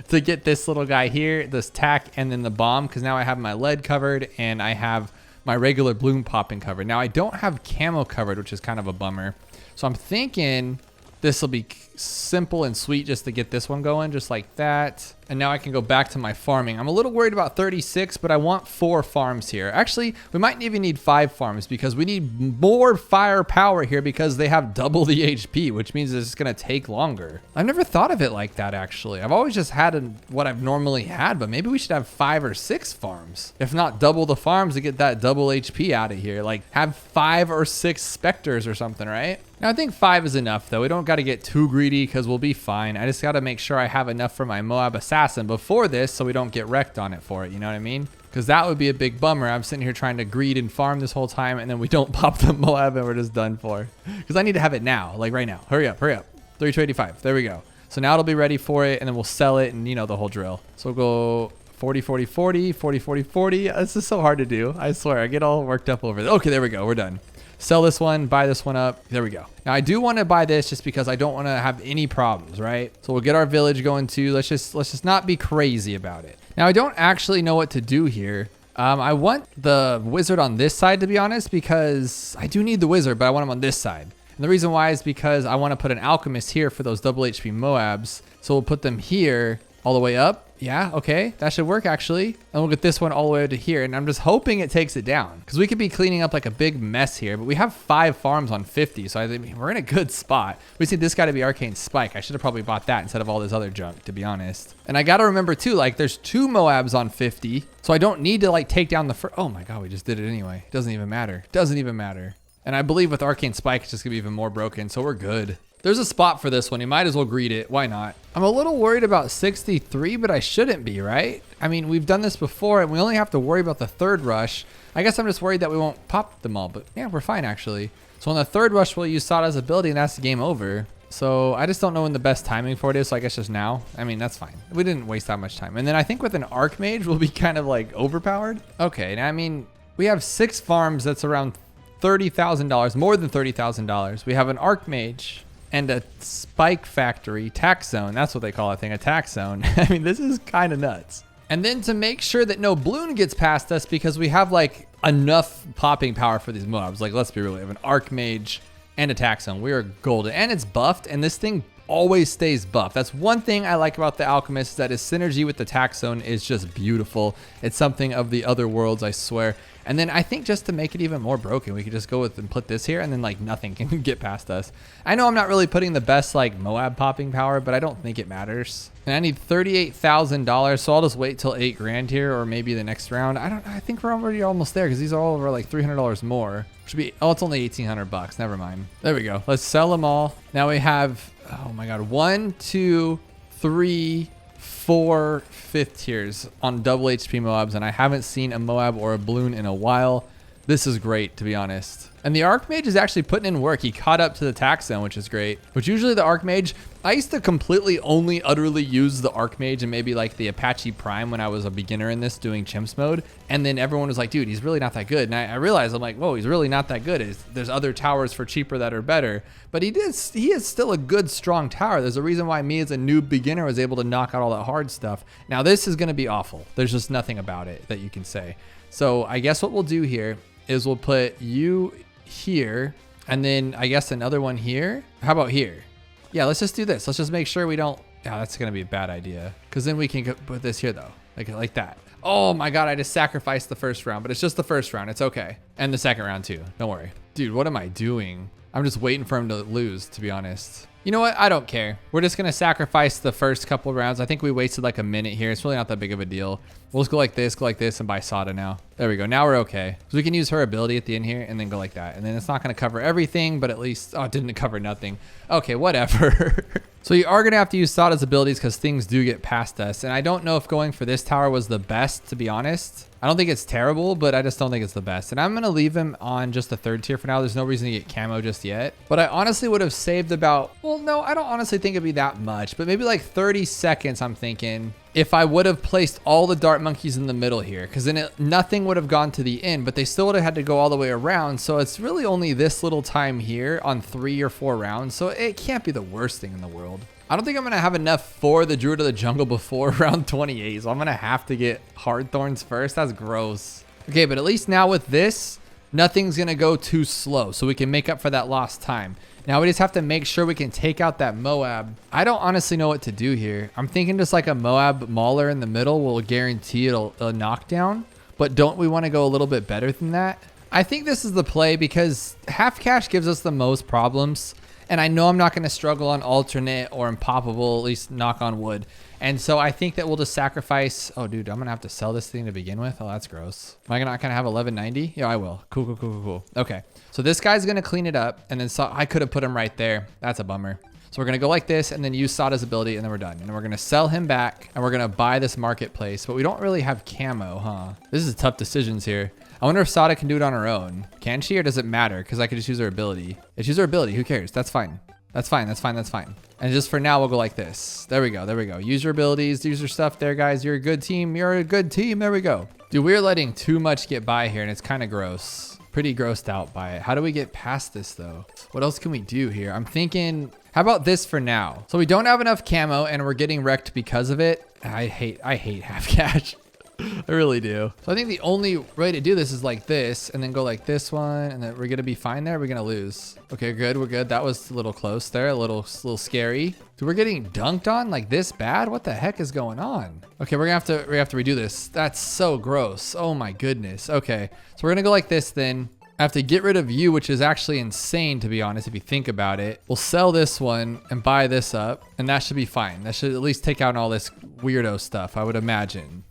to get this little guy here, this tack, and then the bomb, because now I have my lead covered, and I have my regular bloom popping covered. Now I don't have camo covered, which is kind of a bummer. So I'm thinking this will be simple and sweet just to get this one going, just like that. And now I can go back to my farming. I'm a little worried about 36, but I want 4 farms here. Actually, we might even need 5 farms because we need more firepower here because they have double the HP, which means it's gonna take longer. I've never thought of it like that, actually. I've always just had what I've normally had, but maybe we should have 5 or 6 farms. If not double the farms to get that double HP out of here. Like have 5 or 6 specters or something, right? Now I think 5 is enough though. We don't gotta get too greedy because we'll be fine. I just gotta make sure I have enough for my Moab Assassin before this so we don't get wrecked on it for it, you know what I mean? Because that would be a big bummer. I'm sitting here trying to greed and farm this whole time and then we don't pop the Moab and we're just done for. Because I need to have it now, like right now. Hurry up, hurry up. 3285, there we go. So now it'll be ready for it and then we'll sell it and you know the whole drill. So we'll go 40, 40, 40, 40, 40, 40. This is so hard to do. I swear, I get all worked up over it. Okay, there we go, we're done. Sell this one, buy this one up. There we go. Now I do want to buy this just because I don't want to have any problems, right? So we'll get our village going too. Let's just not be crazy about it. Now I don't actually know what to do here. I want the wizard on this side, to be honest, because I do need the wizard, but I want him on this side. And the reason why is because I want to put an alchemist here for those double HP Moabs. So we'll put them here all the way up. Yeah, okay, that should work actually. And we'll get this one all the way to here. And I'm just hoping it takes it down because we could be cleaning up like a big mess here, but we have 5 farms on 50. So I think we're in a good spot. We see this got to be Arcane Spike. I should have probably bought that instead of all this other junk, to be honest. And I got to remember too, like there's 2 Moabs on 50. So I don't need to like take down the first. Oh my God, we just did it anyway. Doesn't even matter. Doesn't even matter. And I believe with Arcane Spike, it's just gonna be even more broken. So we're good. There's a spot for this one. You might as well greet it. Why not? I'm a little worried about 63, but I shouldn't be, right? I mean, we've done this before and we only have to worry about the third rush. I guess I'm just worried that we won't pop them all, but yeah, we're fine actually. So on the third rush, we'll use Sauda's ability and that's the game over. So I just don't know when the best timing for it is. So I guess just now. I mean, that's fine. We didn't waste that much time. And then I think with an Archmage, we'll be kind of like overpowered. Okay, now I mean, we have 6 farms that's around $30,000, more than $30,000. We have an Archmage and a spike factory, tax zone. That's what they call it, I think, a tax zone. I mean, this is kind of nuts. And then to make sure that no balloon gets past us because we have like enough popping power for these mobs. Like, let's be real, we have an Archmage and attack zone. We are golden, and it's buffed, and this thing always stays buffed. That's one thing I like about the Alchemist, is that his synergy with the attack zone is just beautiful. It's something of the other worlds, I swear. And then I think just to make it even more broken, we could just go with and put this here, and then like nothing can get past us. I know I'm not really putting the best like Moab popping power, but I don't think it matters. And I need $38,000, so I'll just wait till 8 grand here, or maybe the next round. I think we're already almost there, because these are all over like $300 more. Should be, oh, it's only 1,800 bucks. Never mind. There we go. Let's sell them all. Now we have, oh my God, 1, 2, 3, 4 fifth tiers on double HP Moabs, and I haven't seen a Moab or a Bloon in a while. This is great, to be honest. And the Archmage is actually putting in work. He caught up to the attack zone, which is great. Which usually the Archmage, I used to completely only utterly use the Archmage and maybe like the Apache Prime when I was a beginner in this doing chimps mode. And then everyone was like, dude, he's really not that good. And I realized, I'm like, whoa, he's really not that good. There's other towers for cheaper that are better. But he is still a good, strong tower. There's a reason why me as a noob beginner was able to knock out all that hard stuff. Now this is gonna be awful. There's just nothing about it that you can say. So I guess what we'll do here is we'll put you here, and then I guess another one here. How about here? Yeah, let's just do this. Let's just make sure we don't, yeah, that's gonna be a bad idea, because then we can put this here though, like that. Oh my God, I just sacrificed the first round, but it's just the first round, it's okay. And the second round too, don't worry. Dude, what am I doing? I'm just waiting for him to lose, to be honest. You know what? I don't care. We're just gonna sacrifice the first couple of rounds. I think we wasted like a minute here. It's really not that big of a deal. We'll just go like this, and buy sauda now. There we go. Now we're okay. So we can use her ability at the end here and then go like that. And then it's not gonna cover everything, but at least, oh, it didn't cover nothing. Okay, whatever. So you are gonna have to use sauda's abilities because things do get past us. And I don't know if going for this tower was the best, to be honest. I don't think it's terrible, but I just don't think it's the best. And I'm gonna leave him on just the 3rd tier for now. There's no reason to get camo just yet. But I honestly would have saved about, well, no, I don't honestly think it'd be that much, but maybe like 30 seconds, I'm thinking, if I would have placed all the dart monkeys in the middle here, because then nothing would have gone to the end, but they still would have had to go all the way around. So it's really only this little time here on 3 or 4 rounds. So it can't be the worst thing in the world. I don't think I'm gonna have enough for the Druid of the Jungle before round 28, so I'm gonna have to get Hard Thorns first. That's gross. Okay, but at least now with this, nothing's gonna go too slow, so we can make up for that lost time. Now we just have to make sure we can take out that Moab. I don't honestly know what to do here. I'm thinking just like a Moab Mauler in the middle will guarantee it'll a knockdown, but don't we want to go a little bit better than that? I think this is the play because half cash gives us the most problems. And I know I'm not going to struggle on alternate or impoppable, at least knock on wood. And so I think that we'll just sacrifice. Oh, dude, I'm going to have to sell this thing to begin with. Oh, that's gross. Am I not going to have 1190? Yeah, I will. Cool. Okay. So this guy's going to clean it up. And then I could have put him right there. That's a bummer. So we're going to go like this and then use sauda's ability and then we're done. And then we're going to sell him back and we're going to buy this marketplace. But we don't really have camo, huh? This is tough decisions here. I wonder if sauda can do it on her own. Can she, or does it matter? Because I could just use her ability. If she uses her ability, who cares? That's fine. That's fine. And just for now, we'll go like this. There we go. Use your abilities, use your stuff there, guys. You're a good team. There we go. Dude, we're letting too much get by here and it's kind of gross. Pretty grossed out by it. How do we get past this though? What else can we do here? I'm thinking, how about this for now? So we don't have enough camo and we're getting wrecked because of it. I hate half cash. I really do. So I think the only way to do this is like this and then go like this one and then we're gonna be fine there. We're gonna lose. Okay, good, we're good. That was a little close there, a little scary. Dude, we're getting dunked on like this bad? What the heck is going on? Okay, we have to redo this. That's so gross. Oh my goodness. Okay, so we're gonna go like this then. I have to get rid of you, which is actually insane to be honest, if you think about it. We'll sell this one and buy this up and that should be fine. That should at least take out all this weirdo stuff, I would imagine.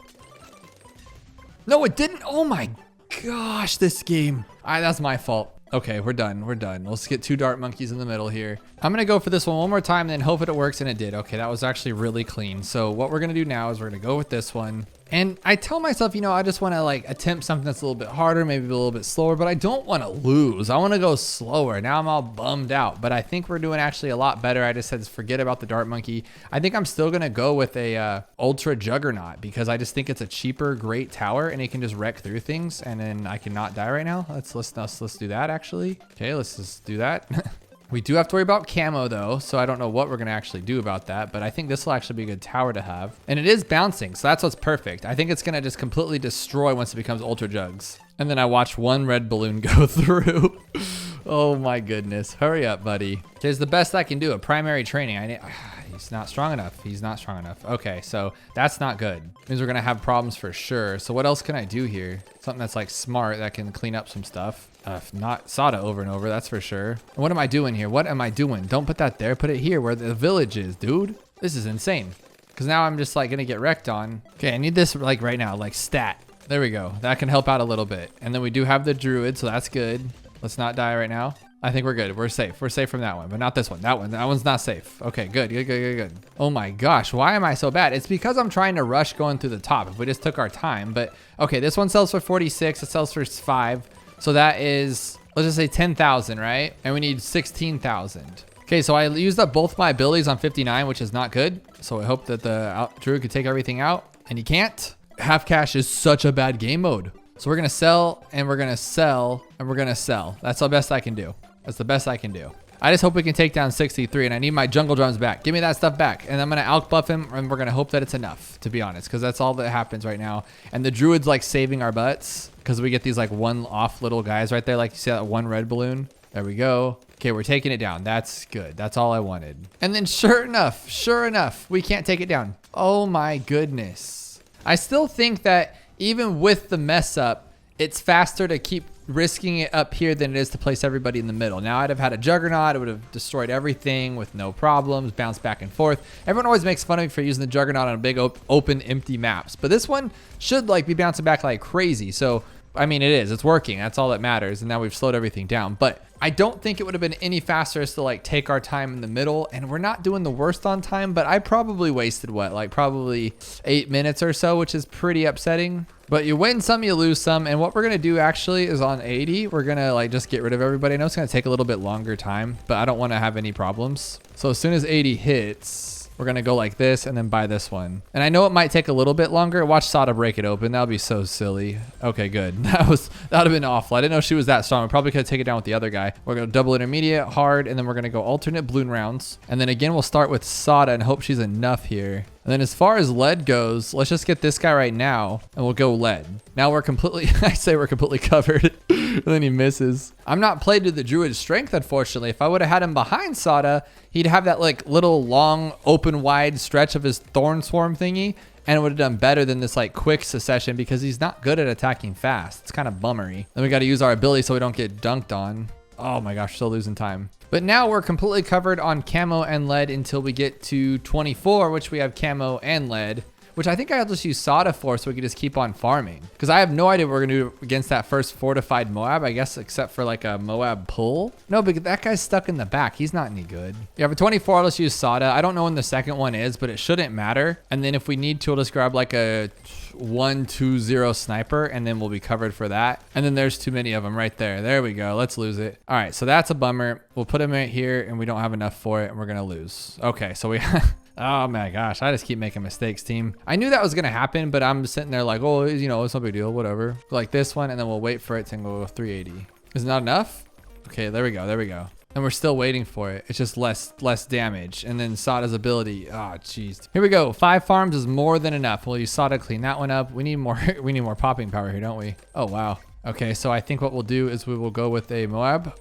No, it didn't. Oh my gosh, this game. That's my fault. Okay, we're done. Let's get 2 dart monkeys in the middle here. I'm gonna go for this one more time and then hope it works, and it did. Okay, that was actually really clean. So what we're gonna do now is we're gonna go with this one. And I tell myself, you know, I just wanna like attempt something that's a little bit harder, maybe a little bit slower, but I don't wanna lose. I wanna go slower. Now I'm all bummed out, but I think we're doing actually a lot better. I just said forget about the dart monkey. I think I'm still gonna go with a ultra juggernaut because I just think it's a cheaper, great tower and it can just wreck through things and then I cannot die right now. Let's do that actually. Okay, let's just do that. We do have to worry about camo though, so I don't know what we're gonna actually do about that, but I think this will actually be a good tower to have. And it is bouncing, so that's what's perfect. I think it's gonna just completely destroy once it becomes ultra jugs. And then I watch one red balloon go through. Oh my goodness. Hurry up, buddy. Here's the best I can do. A primary training. He's not strong enough. He's not strong enough. Okay, so that's not good. Means we're gonna have problems for sure. So what else can I do here? Something that's like smart that can clean up some stuff. Not sauda over and over, that's for sure. And what am I doing here? What am I doing? Don't put that there. Put it here where the village is, dude. This is insane. Because now I'm just like gonna get wrecked on. Okay, I need this like right now, like stat. There we go. That can help out a little bit. And then we do have the druid, so that's good. Let's not die right now. I think we're good. We're safe. We're safe from that one, but not this one. That one's not safe. Okay, good. Oh my gosh, why am I so bad? It's because I'm trying to rush going through the top. If we just took our time, but okay, this one sells for 46. It sells for 5. So that is, let's just say 10,000, right? And we need 16,000. Okay, so I used up both my abilities on 59, which is not good. So I hope that the druid could take everything out, and he can't. Half cash is such a bad game mode. So we're gonna sell, and we're gonna sell, and we're gonna sell. That's the best I can do. That's the best I can do. I just hope we can take down 63, and I need my jungle drums back. Give me that stuff back, and I'm gonna outbuff him, and we're gonna hope that it's enough, to be honest, because that's all that happens right now. And the druid's like saving our butts, because we get these like one-off little guys right there, like you see that one red balloon. There we go. Okay, we're taking it down. That's good. That's all I wanted. And then sure enough, we can't take it down. Oh my goodness. I still think that even with the mess up, it's faster to keep risking it up here than it is to place everybody in the middle. Now I'd have had a juggernaut. It would have destroyed everything with no problems, bounced back and forth. Everyone always makes fun of me for using the juggernaut on big open empty maps, but this one should like be bouncing back like crazy. So I mean, it is. It's working. That's all that matters. And now we've slowed everything down. But I don't think it would have been any faster as to like take our time in the middle. And we're not doing the worst on time, but I probably wasted what, like probably 8 minutes or so, which is pretty upsetting. But you win some, you lose some. And what we're going to do actually is on 80, we're going to like just get rid of everybody. I know it's going to take a little bit longer time, but I don't want to have any problems. So as soon as 80 hits, we're going to go like this and then buy this one. And I know it might take a little bit longer. Watch sauda break it open. That would be so silly. Okay, good. That would have been awful. I didn't know she was that strong. We probably could have taken it down with the other guy. We're going to double intermediate, hard, and then we're going to go alternate balloon rounds. And then again, we'll start with sauda and hope she's enough here. And then as far as lead goes, let's just get this guy right now and we'll go lead. Now we're completely, I say we're completely covered. And then he misses. I'm not played to the druid's strength, unfortunately. If I would have had him behind sauda, he'd have that like little long open wide stretch of his thorn swarm thingy, and it would have done better than this like quick succession because he's not good at attacking fast. It's kind of bummery. Then we got to use our ability so we don't get dunked on. Oh my gosh, still losing time. But now we're completely covered on camo and lead until we get to 24, which we have camo and lead, which I think I'll just use sauda for so we can just keep on farming. Because I have no idea what we're gonna do against that first fortified moab, I guess, except for like a moab pull. No, but that guy's stuck in the back. He's not any good. Yeah, for 24, let's use sauda. I don't know when the second one is, but it shouldn't matter. And then if we need to, we'll just grab like a 1-2-0 sniper, and then we'll be covered for that. And then there's too many of them right there. There we go. Let's lose it. All right, so that's a bummer. We'll put him right here, and we don't have enough for it, and we're gonna lose. Okay, so we... Oh my gosh, I just keep making mistakes, team. I knew that was gonna happen, but I'm sitting there like, oh, you know, it's no big deal, whatever. Like this one, and then we'll wait for it to go 380. Is it not enough? Okay, there we go, there we go. And we're still waiting for it. It's just less damage. And then sauda's ability, oh jeez. Here we go, 5 farms is more than enough. We'll use sauda to clean that one up. We need more, we need more popping power here, don't we? Oh wow. Okay, so I think what we'll do is we will go with a moab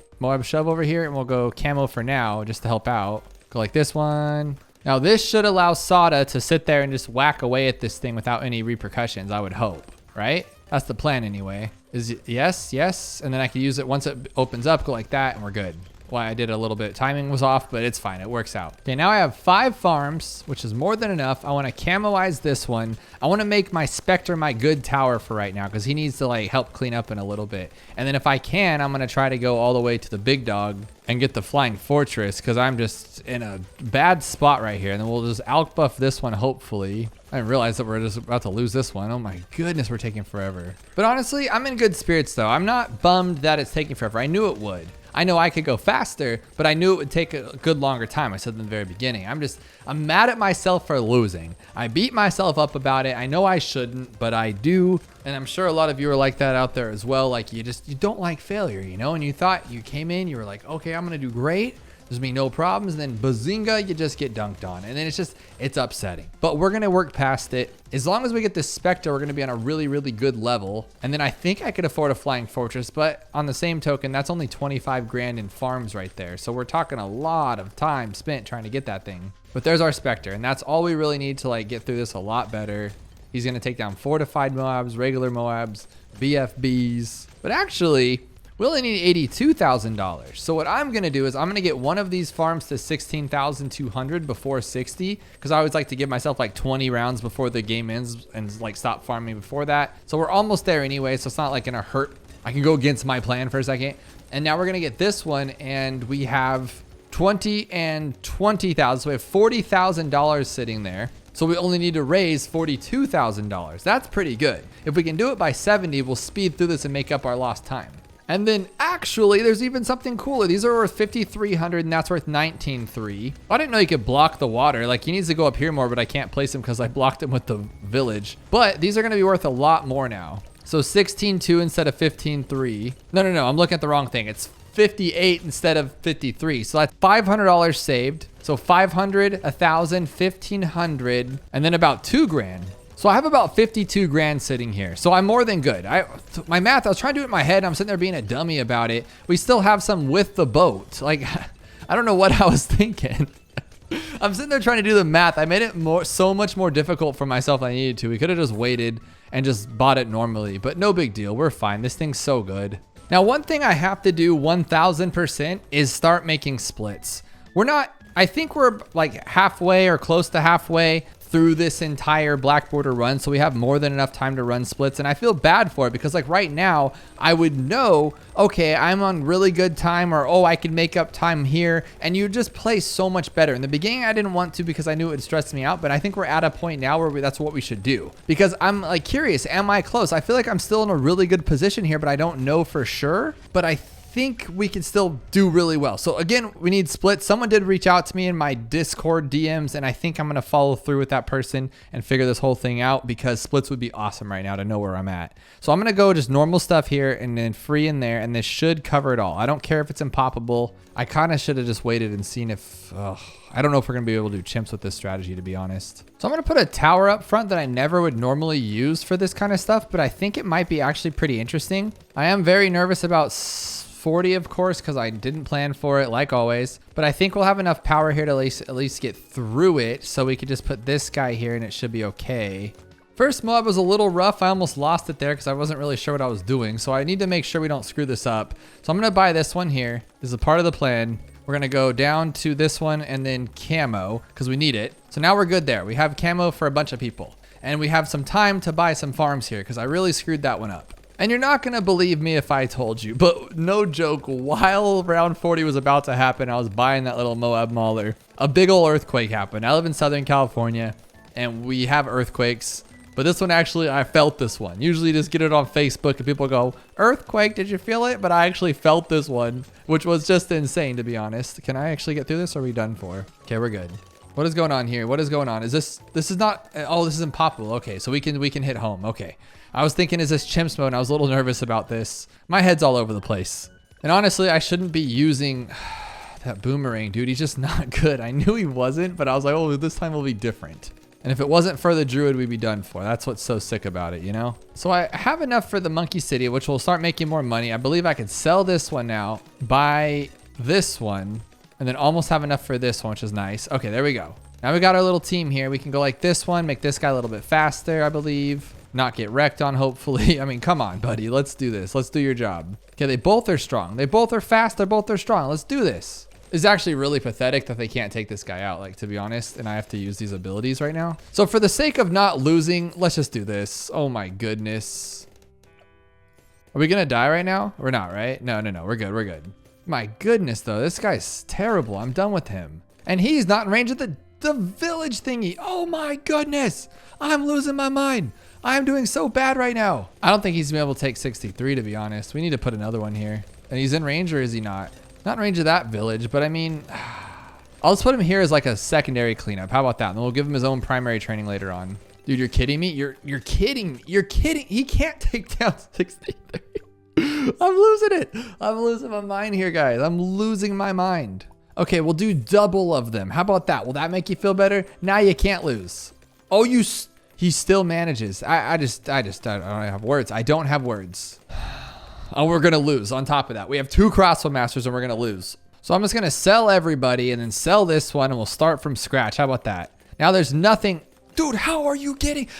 shove over here, and we'll go camo for now, just to help out. Go like this one. Now this should allow sauda to sit there and just whack away at this thing without any repercussions, I would hope, right? That's the plan anyway. Is it, yes. And then I can use it once it opens up, go like that, and we're good. Well, I did a little bit, timing was off, but it's fine, it works out. Okay, now I have 5 farms, which is more than enough. I wanna camoize this one. I wanna make my Spectre my good tower for right now, because he needs to like help clean up in a little bit. And then if I can, I'm gonna try to go all the way to the big dog and get the flying fortress, because I'm just in a bad spot right here. And then we'll just outbuff this one, hopefully. I didn't realize that we're just about to lose this one. Oh my goodness, we're taking forever. But honestly, I'm in good spirits though. I'm not bummed that it's taking forever. I knew it would. I know I could go faster, but I knew it would take a good longer time. I said in the very beginning, I'm mad at myself for losing. I beat myself up about it. I know I shouldn't, but I do. And I'm sure a lot of you are like that out there as well. Like you don't like failure, you know? And you thought you came in, you were like, okay, I'm gonna do great. There's gonna be no problems. And then bazinga, you just get dunked on. And then it's upsetting. But we're gonna work past it. As long as we get this Spectre, we're gonna be on a really, really good level. And then I think I could afford a Flying Fortress, but on the same token, that's only 25 grand in farms right there. So we're talking a lot of time spent trying to get that thing. But there's our Spectre, and that's all we really need to like get through this a lot better. He's gonna take down fortified moabs, regular moabs, BFBs. But actually, we only need $82,000. So what I'm gonna do is I'm gonna get one of these farms to 16,200 before 60, because I always like to give myself like 20 rounds before the game ends and like stop farming before that. So we're almost there anyway, so it's not like gonna hurt. I can go against my plan for a second. And now we're gonna get this one, and we have 20 and 20,000. So we have $40,000 sitting there. So we only need to raise $42,000. That's pretty good. If we can do it by 70, we'll speed through this and make up our lost time. And then actually, there's even something cooler. These are worth 5,300, and that's worth 19,300. I didn't know you could block the water. Like, he needs to go up here more, but I can't place him because I blocked him with the village. But these are going to be worth a lot more now. So 16,200 instead of 15,300. No, I'm looking at the wrong thing. It's 58 instead of 53. So that's $500 saved. So 500, 1,000, 1,500, and then about 2 grand. So I have about 52 grand sitting here. So I'm more than good. My math, I was trying to do it in my head. I'm sitting there being a dummy about it. We still have some with the boat. Like, I don't know what I was thinking. I'm sitting there trying to do the math. I made it so much more difficult for myself than I needed to. We could have just waited and just bought it normally, but no big deal. We're fine. This thing's so good. Now, one thing I have to do 1000% is start making splits. I think we're like halfway or close to halfway through this entire Black Border run, so we have more than enough time to run splits, and I feel bad for it because like right now I would know, okay, I'm on really good time, or oh, I can make up time here, and you just play so much better. In the beginning I didn't want to because I knew it would stress me out, but I think we're at a point now where that's what we should do, because I'm like curious, am I close? I feel like I'm still in a really good position here, but I don't know for sure, but I think we can still do really well. So again, we need splits. Someone did reach out to me in my Discord DMs, and I think I'm gonna follow through with that person and figure this whole thing out, because splits would be awesome right now to know where I'm at. So I'm gonna go just normal stuff here and then free in there, and this should cover it all. I don't care if it's impoppable. I kind of should have just waited and seen if, I don't know if we're gonna be able to do chimps with this strategy, to be honest. So I'm gonna put a tower up front that I never would normally use for this kind of stuff, but I think it might be actually pretty interesting. I am very nervous about 40, of course, because I didn't plan for it like always, but I think we'll have enough power here to at least get through it, so we could just put this guy here and it should be okay. First mob was a little rough. I almost lost it there because I wasn't really sure what I was doing, so I need to make sure we don't screw this up. So I'm gonna buy this one here. This is a part of the plan. We're gonna go down to this one and then camo because we need it. So now we're good there. We have camo for a bunch of people, and we have some time to buy some farms here because I really screwed that one up. And you're not gonna believe me if I told you, but no joke, while round 40 was about to happen, I was buying that little Moab mauler. A big old earthquake happened. I live in Southern California and we have earthquakes, but this one actually, I felt this one. Usually you just get it on Facebook and people go, earthquake, did you feel it? But I actually felt this one, which was just insane, to be honest. Can I actually get through this, or are we done for? Okay, we're good. What is going on here? What is going on? Is this is not, oh, this is Impoppable. Okay, so we can hit home. Okay. I was thinking, is this chimps mode? And I was a little nervous about this. My head's all over the place. And honestly, I shouldn't be using that boomerang, dude. He's just not good. I knew he wasn't, but I was like, oh, this time will be different. And if it wasn't for the druid, we'd be done for. That's what's so sick about it, you know? So I have enough for the monkey city, which will start making more money. I believe I could sell this one now, buy this one, and then almost have enough for this one, which is nice. Okay, there we go. Now we got our little team here. We can go like this one, make this guy a little bit faster, I believe. Not get wrecked on, hopefully. I mean, come on, buddy. Let's do this. Let's do your job. Okay, they both are strong. They both are fast. They're both are strong. Let's do this. It's actually really pathetic that they can't take this guy out, like, to be honest, and I have to use these abilities right now. So for the sake of not losing, let's just do this. Oh my goodness. Are we gonna die right now? We're not, right? No. We're good. We're good. My goodness, though. This guy's terrible. I'm done with him. And he's not in range of the village thingy. Oh my goodness. I'm losing my mind. I'm doing so bad right now. I don't think he's gonna be able to take 63, to be honest. We need to put another one here. And he's in range, or is he not? Not in range of that village, but I mean, I'll just put him here as like a secondary cleanup. How about that? And then we'll give him his own primary training later on. Dude, you're kidding me? You're kidding. You're kidding. He can't take down 63. I'm losing it. I'm losing my mind here, guys. I'm losing my mind. Okay, we'll do double of them. How about that? Will that make you feel better? Now you can't lose. Oh, he still manages. I don't have words. I don't have words. Oh, we're gonna lose on top of that. We have 2 crossbow masters and we're gonna lose. So I'm just gonna sell everybody and then sell this one and we'll start from scratch. How about that? Now there's nothing. Dude, how are you?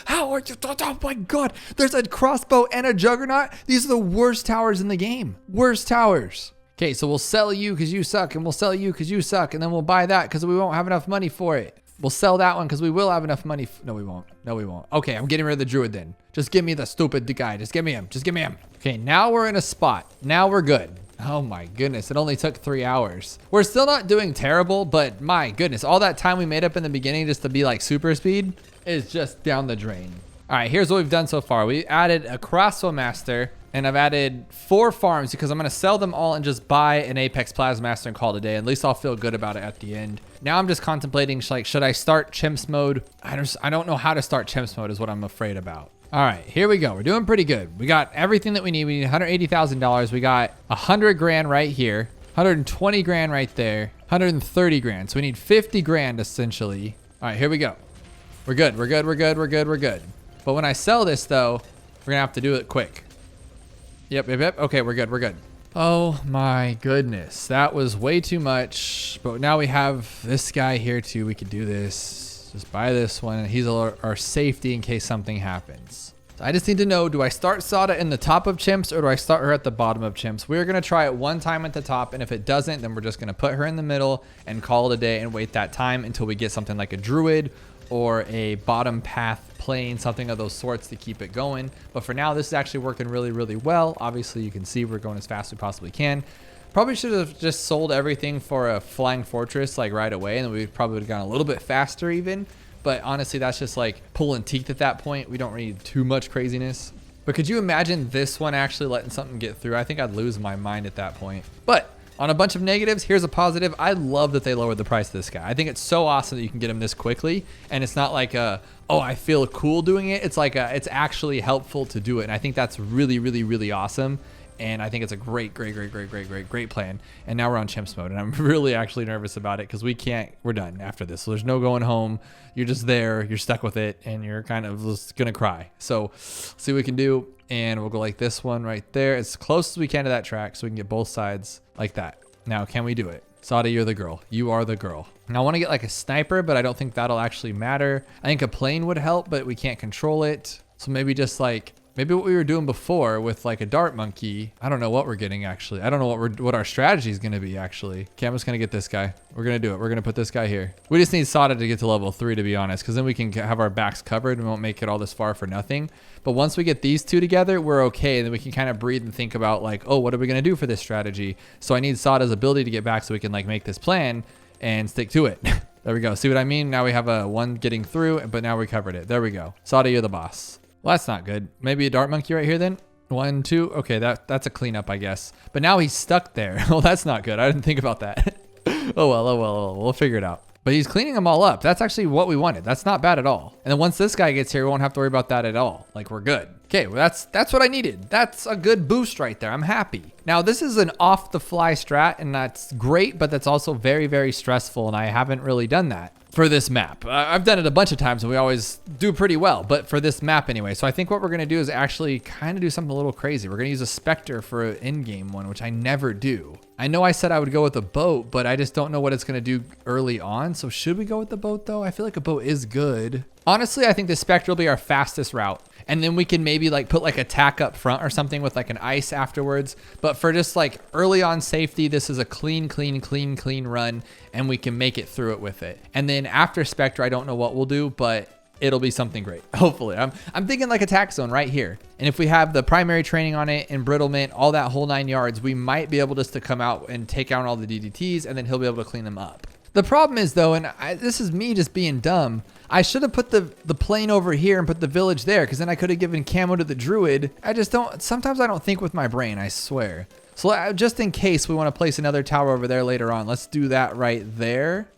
Oh my God. There's a crossbow and a juggernaut. These are the worst towers in the game. Worst towers. Okay, so we'll sell you because you suck, and we'll sell you because you suck, and then we'll buy that because we won't have enough money for it. We'll sell that one because we will have enough money. No, we won't. No, we won't. Okay, I'm getting rid of the druid then. Just give me the stupid guy. Just give me him. Just give me him. Okay, now we're in a spot. Now we're good. Oh my goodness, it only took 3 hours. We're still not doing terrible, but my goodness, all that time we made up in the beginning just to be like super speed is just down the drain. All right, here's what we've done so far. We added a crossbow master, and I've added 4 farms because I'm gonna sell them all and just buy an Apex Plasma Master and call it a day. At least I'll feel good about it at the end. Now I'm just contemplating, like, should I start chimps mode? I don't know how to start chimps mode is what I'm afraid about. All right, here we go. We're doing pretty good. We got everything that we need. We need $180,000. We got 100 grand right here, 120 grand right there, 130 grand. So we need 50 grand essentially. All right, here we go. We're good. We're good. We're good. We're good. We're good. But when I sell this though, we're gonna have to do it quick. Yep. Okay, we're good. We're good. Oh my goodness. That was way too much. But now we have this guy here too. We could do this. Just buy this one. He's our safety in case something happens. So I just need to know, do I start Sauda in the top of chimps or do I start her at the bottom of chimps? We're going to try it one time at the top. And if it doesn't, then we're just going to put her in the middle and call it a day and wait that time until we get something like a druid or a bottom path plane, something of those sorts to keep it going. But for now, this is actually working really, really well. Obviously, you can see we're going as fast as we possibly can. Probably should have just sold everything for a flying fortress like right away, and then we probably would have gone a little bit faster even. But honestly, that's just like pulling teeth at that point. We don't need too much craziness. But could you imagine this one actually letting something get through? I think I'd lose my mind at that point. But on a bunch of negatives, here's a positive. I love that they lowered the price of this guy. I think it's so awesome that you can get him this quickly. And it's not like oh, I feel cool doing it. It's like it's actually helpful to do it. And I think that's really, really, really awesome. And I think it's a great plan. And now we're on chimps mode. And I'm really actually nervous about it because we're done after this. So there's no going home. You're just there, you're stuck with it, and you're kind of just gonna cry. So see what we can do. And we'll go like this one right there, as close as we can to that track so we can get both sides like that. Now, can we do it? Sauda, you're the girl. You are the girl. Now I want to get like a sniper, but I don't think that'll actually matter. I think a plane would help, but we can't control it. So maybe just like, maybe what we were doing before with like a dart monkey. I don't know what we're getting actually. I don't know what our strategy is going to be actually. Okay, I'm just going to get this guy. We're going to do it. We're going to put this guy here. We just need Sauda to get to level 3 to be honest, because then we can have our backs covered and we won't make it all this far for nothing. But once we get these 2 together, we're okay. And then we can kind of breathe and think about like, oh, what are we going to do for this strategy? So I need Sauda's ability to get back so we can like make this plan and stick to it. There we go. See what I mean? Now we have a 1 getting through, but now we covered it. There we go. Sauda, you're the boss. Well, that's not good. Maybe a dart monkey right here then. 1, 2. Okay, that's a cleanup, I guess. But now he's stuck there. Well, that's not good. I didn't think about that. Oh well. We'll figure it out. But he's cleaning them all up. That's actually what we wanted. That's not bad at all. And then once this guy gets here, we won't have to worry about that at all. Like, we're good. Okay, well, that's what I needed. That's a good boost right there. I'm happy. Now, this is an off-the-fly strat, and that's great, but that's also very, very stressful, and I haven't really done that for this map. I've done it a bunch of times, and we always do pretty well, but for this map anyway. So I think what we're going to do is actually kind of do something a little crazy. We're going to use a Spectre for an in-game one, which I never do. I know I said I would go with a boat, but I just don't know what it's going to do early on. So should we go with the boat, though? I feel like a boat is good. Honestly, I think the Spectre will be our fastest route. And then we can maybe like put like a tack up front or something with like an ice afterwards. But for just like early on safety, this is a clean run, and we can make it through it with it. And then after Spectre, I don't know what we'll do, but it'll be something great. Hopefully. I'm thinking like attack zone right here. And if we have the primary training on it, embrittlement, all that whole 9 yards, we might be able just to come out and take out all the DDTs, and then he'll be able to clean them up. The problem is though, and this is me just being dumb, I should have put the plane over here and put the village there, because then I could have given camo to the druid. Sometimes I don't think with my brain, I swear. So just in case we want to place another tower over there later on, let's do that right there.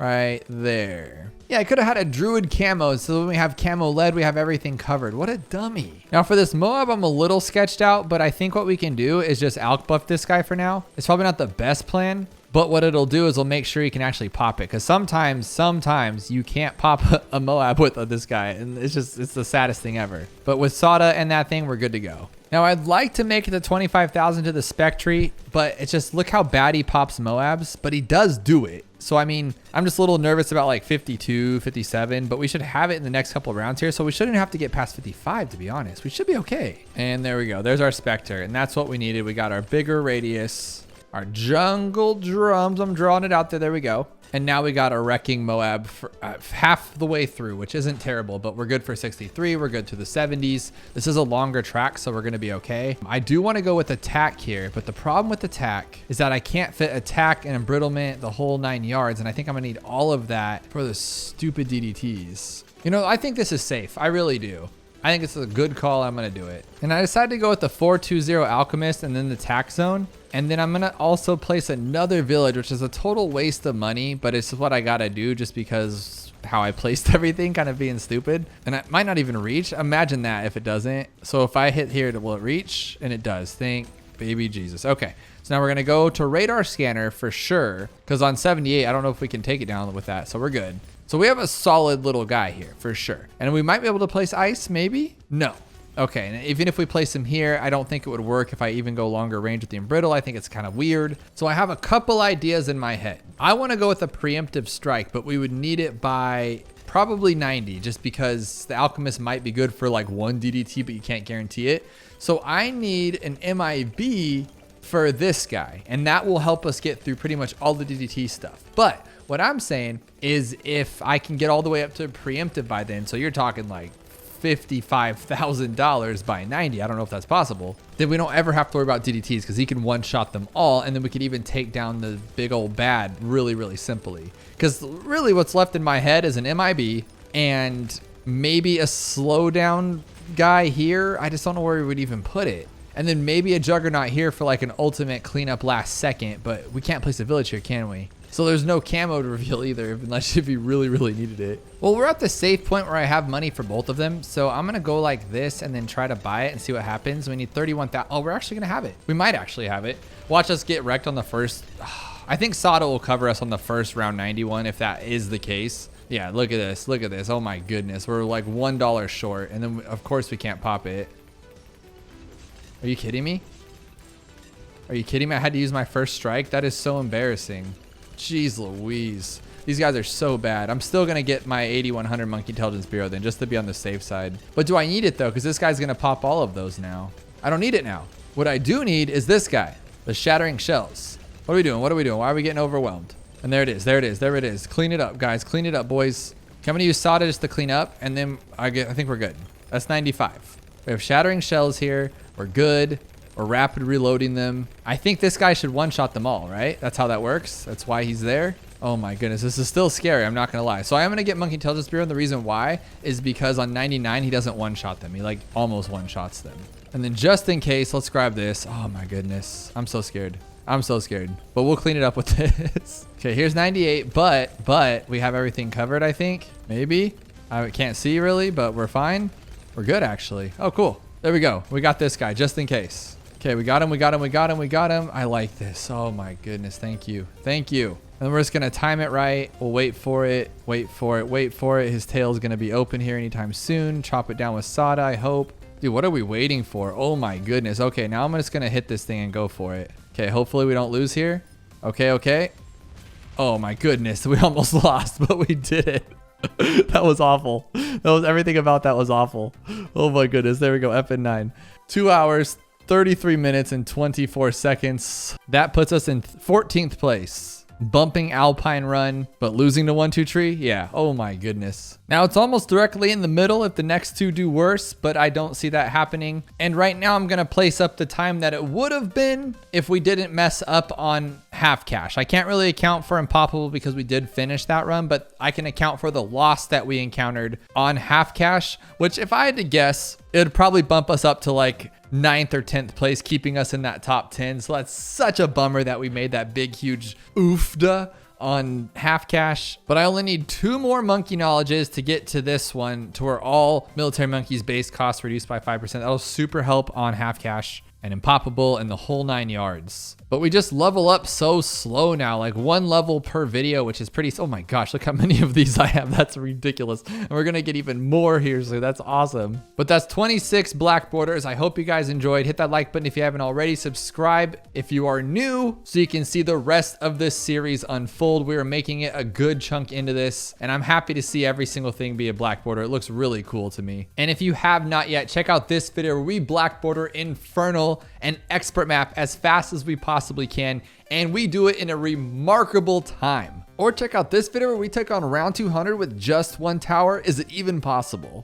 Yeah, I could have had a druid camo, so when we have camo lead, we have everything covered. What a dummy. Now for this Moab, I'm a little sketched out, but I think what we can do is just alk buff this guy for now. It's probably not the best plan, But what it'll do is it'll make sure you can actually pop it. Because sometimes you can't pop a moab with this guy. And it's the saddest thing ever. But with sauda and that thing, we're good to go. Now, I'd like to make it to 25,000 to the Spectre, but it's just look how bad he pops moabs. But he does do it. So, I mean, I'm just a little nervous about like 52, 57, but we should have it in the next couple of rounds here. So we shouldn't have to get past 55, to be honest. We should be okay. And there we go. There's our Spectre. And that's what we needed. We got our bigger radius, our jungle drums. I'm drawing it out there. There we go. And now we got a wrecking moab for, half the way through, which isn't terrible, but we're good for 63. We're good to the 70s. This is a longer track, so we're going to be okay. I do want to go with attack here, but the problem with attack is that I can't fit attack and embrittlement the whole 9 yards, and I think I'm going to need all of that for the stupid DDTs. You know, I think this is safe. I really do. I think it's a good call. I'm going to do it. And I decided to go with the 420 Alchemist and then the tack zone. And then I'm going to also place another village, which is a total waste of money, but it's what I got to do just because how I placed everything, kind of being stupid. And it might not even reach. Imagine that if it doesn't. So if I hit here, will it reach? And it does. Thank baby Jesus. Okay. So now we're going to go to radar scanner for sure. Because on 78, I don't know if we can take it down with that. So we're good. So we have a solid little guy here for sure. And we might be able to place ice, maybe? No. Okay, and even if we place him here, I don't think it would work if I even go longer range with the embrittle. I think it's kind of weird. So I have a couple ideas in my head. I want to go with a preemptive strike, but we would need it by probably 90, just because the Alchemist might be good for like 1 DDT, but you can't guarantee it. So I need an MIB for this guy, and that will help us get through pretty much all the DDT stuff. But what I'm saying is if I can get all the way up to preemptive by then, so you're talking like $55,000 by 90, I don't know if that's possible, then we don't ever have to worry about DDTs because he can one-shot them all, and then we could even take down the big old bad really, really simply. Because really what's left in my head is an MIB and maybe a slowdown guy here. I just don't know where we would even put it. And then maybe a juggernaut here for like an ultimate cleanup last second, but we can't place a village here, can we? So there's no camo to reveal either, unless if you really, really needed it. Well, we're at the safe point where I have money for both of them. So I'm going to go like this and then try to buy it and see what happens. We need 31,000. Oh, we're actually going to have it. We might actually have it. Watch us get wrecked on the first. I think sauda will cover us on the first round 91 if that is the case. Yeah, look at this. Look at this. Oh my goodness. We're like $1 short. And then of course we can't pop it. Are you kidding me? Are you kidding me? I had to use my first strike. That is so embarrassing. Jeez Louise. These guys are so bad. I'm still going to get my 8100 Monkey Intelligence Bureau then, just to be on the safe side. But do I need it though? Because this guy's going to pop all of those now. I don't need it now. What I do need is this guy, the Shattering Shells. What are we doing? What are we doing? Why are we getting overwhelmed? And there it is. There it is. There it is. Clean it up, guys. Clean it up, boys. Okay, I'm going to use sauda just to clean up, and then I think we're good. That's 95. We have Shattering Shells here. We're good. We're rapid reloading them. I think this guy should one-shot them all, right? That's how that works. That's why he's there. Oh my goodness, this is still scary. I'm not gonna lie. So I am gonna get Monkey Intelligence Bureau, and the reason why is because on 99, he doesn't one-shot them. He like almost one-shots them. And then just in case, let's grab this. Oh my goodness, I'm so scared. I'm so scared, but we'll clean it up with this. Okay, here's 98, but we have everything covered, I think. Maybe. I can't see really, but we're fine. We're good actually. Oh, cool. There we go. We got this guy just in case. Okay, we got him, we got him, we got him, we got him. I like this. Oh my goodness, thank you. Thank you. And we're just gonna time it right. We'll wait for it, wait for it, wait for it. His tail's gonna be open here anytime soon. Chop it down with sauda, I hope. Dude, what are we waiting for? Oh my goodness. Okay, now I'm just gonna hit this thing and go for it. Okay, hopefully we don't lose here. Okay, okay. Oh my goodness, we almost lost, but we did it. That was awful. That was everything about that was awful. Oh my goodness, there we go, FN9. 2 hours, 33 minutes and 24 seconds. That puts us in 14th place. Bumping Alpine run, but losing to 1-2 tree. Yeah. Oh my goodness. Now it's almost directly in the middle if the next two do worse, but I don't see that happening. And right now I'm going to place up the time that it would have been if we didn't mess up on half cash. I can't really account for Impoppable because we did finish that run, but I can account for the loss that we encountered on half cash, which if I had to guess, it would probably bump us up to like 9th or 10th place, keeping us in that top 10. So that's such a bummer that we made that big, huge oofda on half cash. But I only need 2 more monkey knowledges to get to this one, to where all military monkeys base costs reduced by 5%. That'll super help on half cash and Impoppable and the whole 9 yards. But we just level up so slow now, like 1 level per video, which is pretty, oh my gosh, look how many of these I have. That's ridiculous. And we're gonna get even more here, so that's awesome. But that's 26 Black Borders. I hope you guys enjoyed. Hit that like button if you haven't already. Subscribe if you are new so you can see the rest of this series unfold. We are making it a good chunk into this, and I'm happy to see every single thing be a Black Border. It looks really cool to me. And if you have not yet, check out this video where we Black Border Infernal and expert map as fast as we possibly can, and we do it in a remarkable time. Or check out this video where we take on round 200 with just 1 tower. Is it even possible?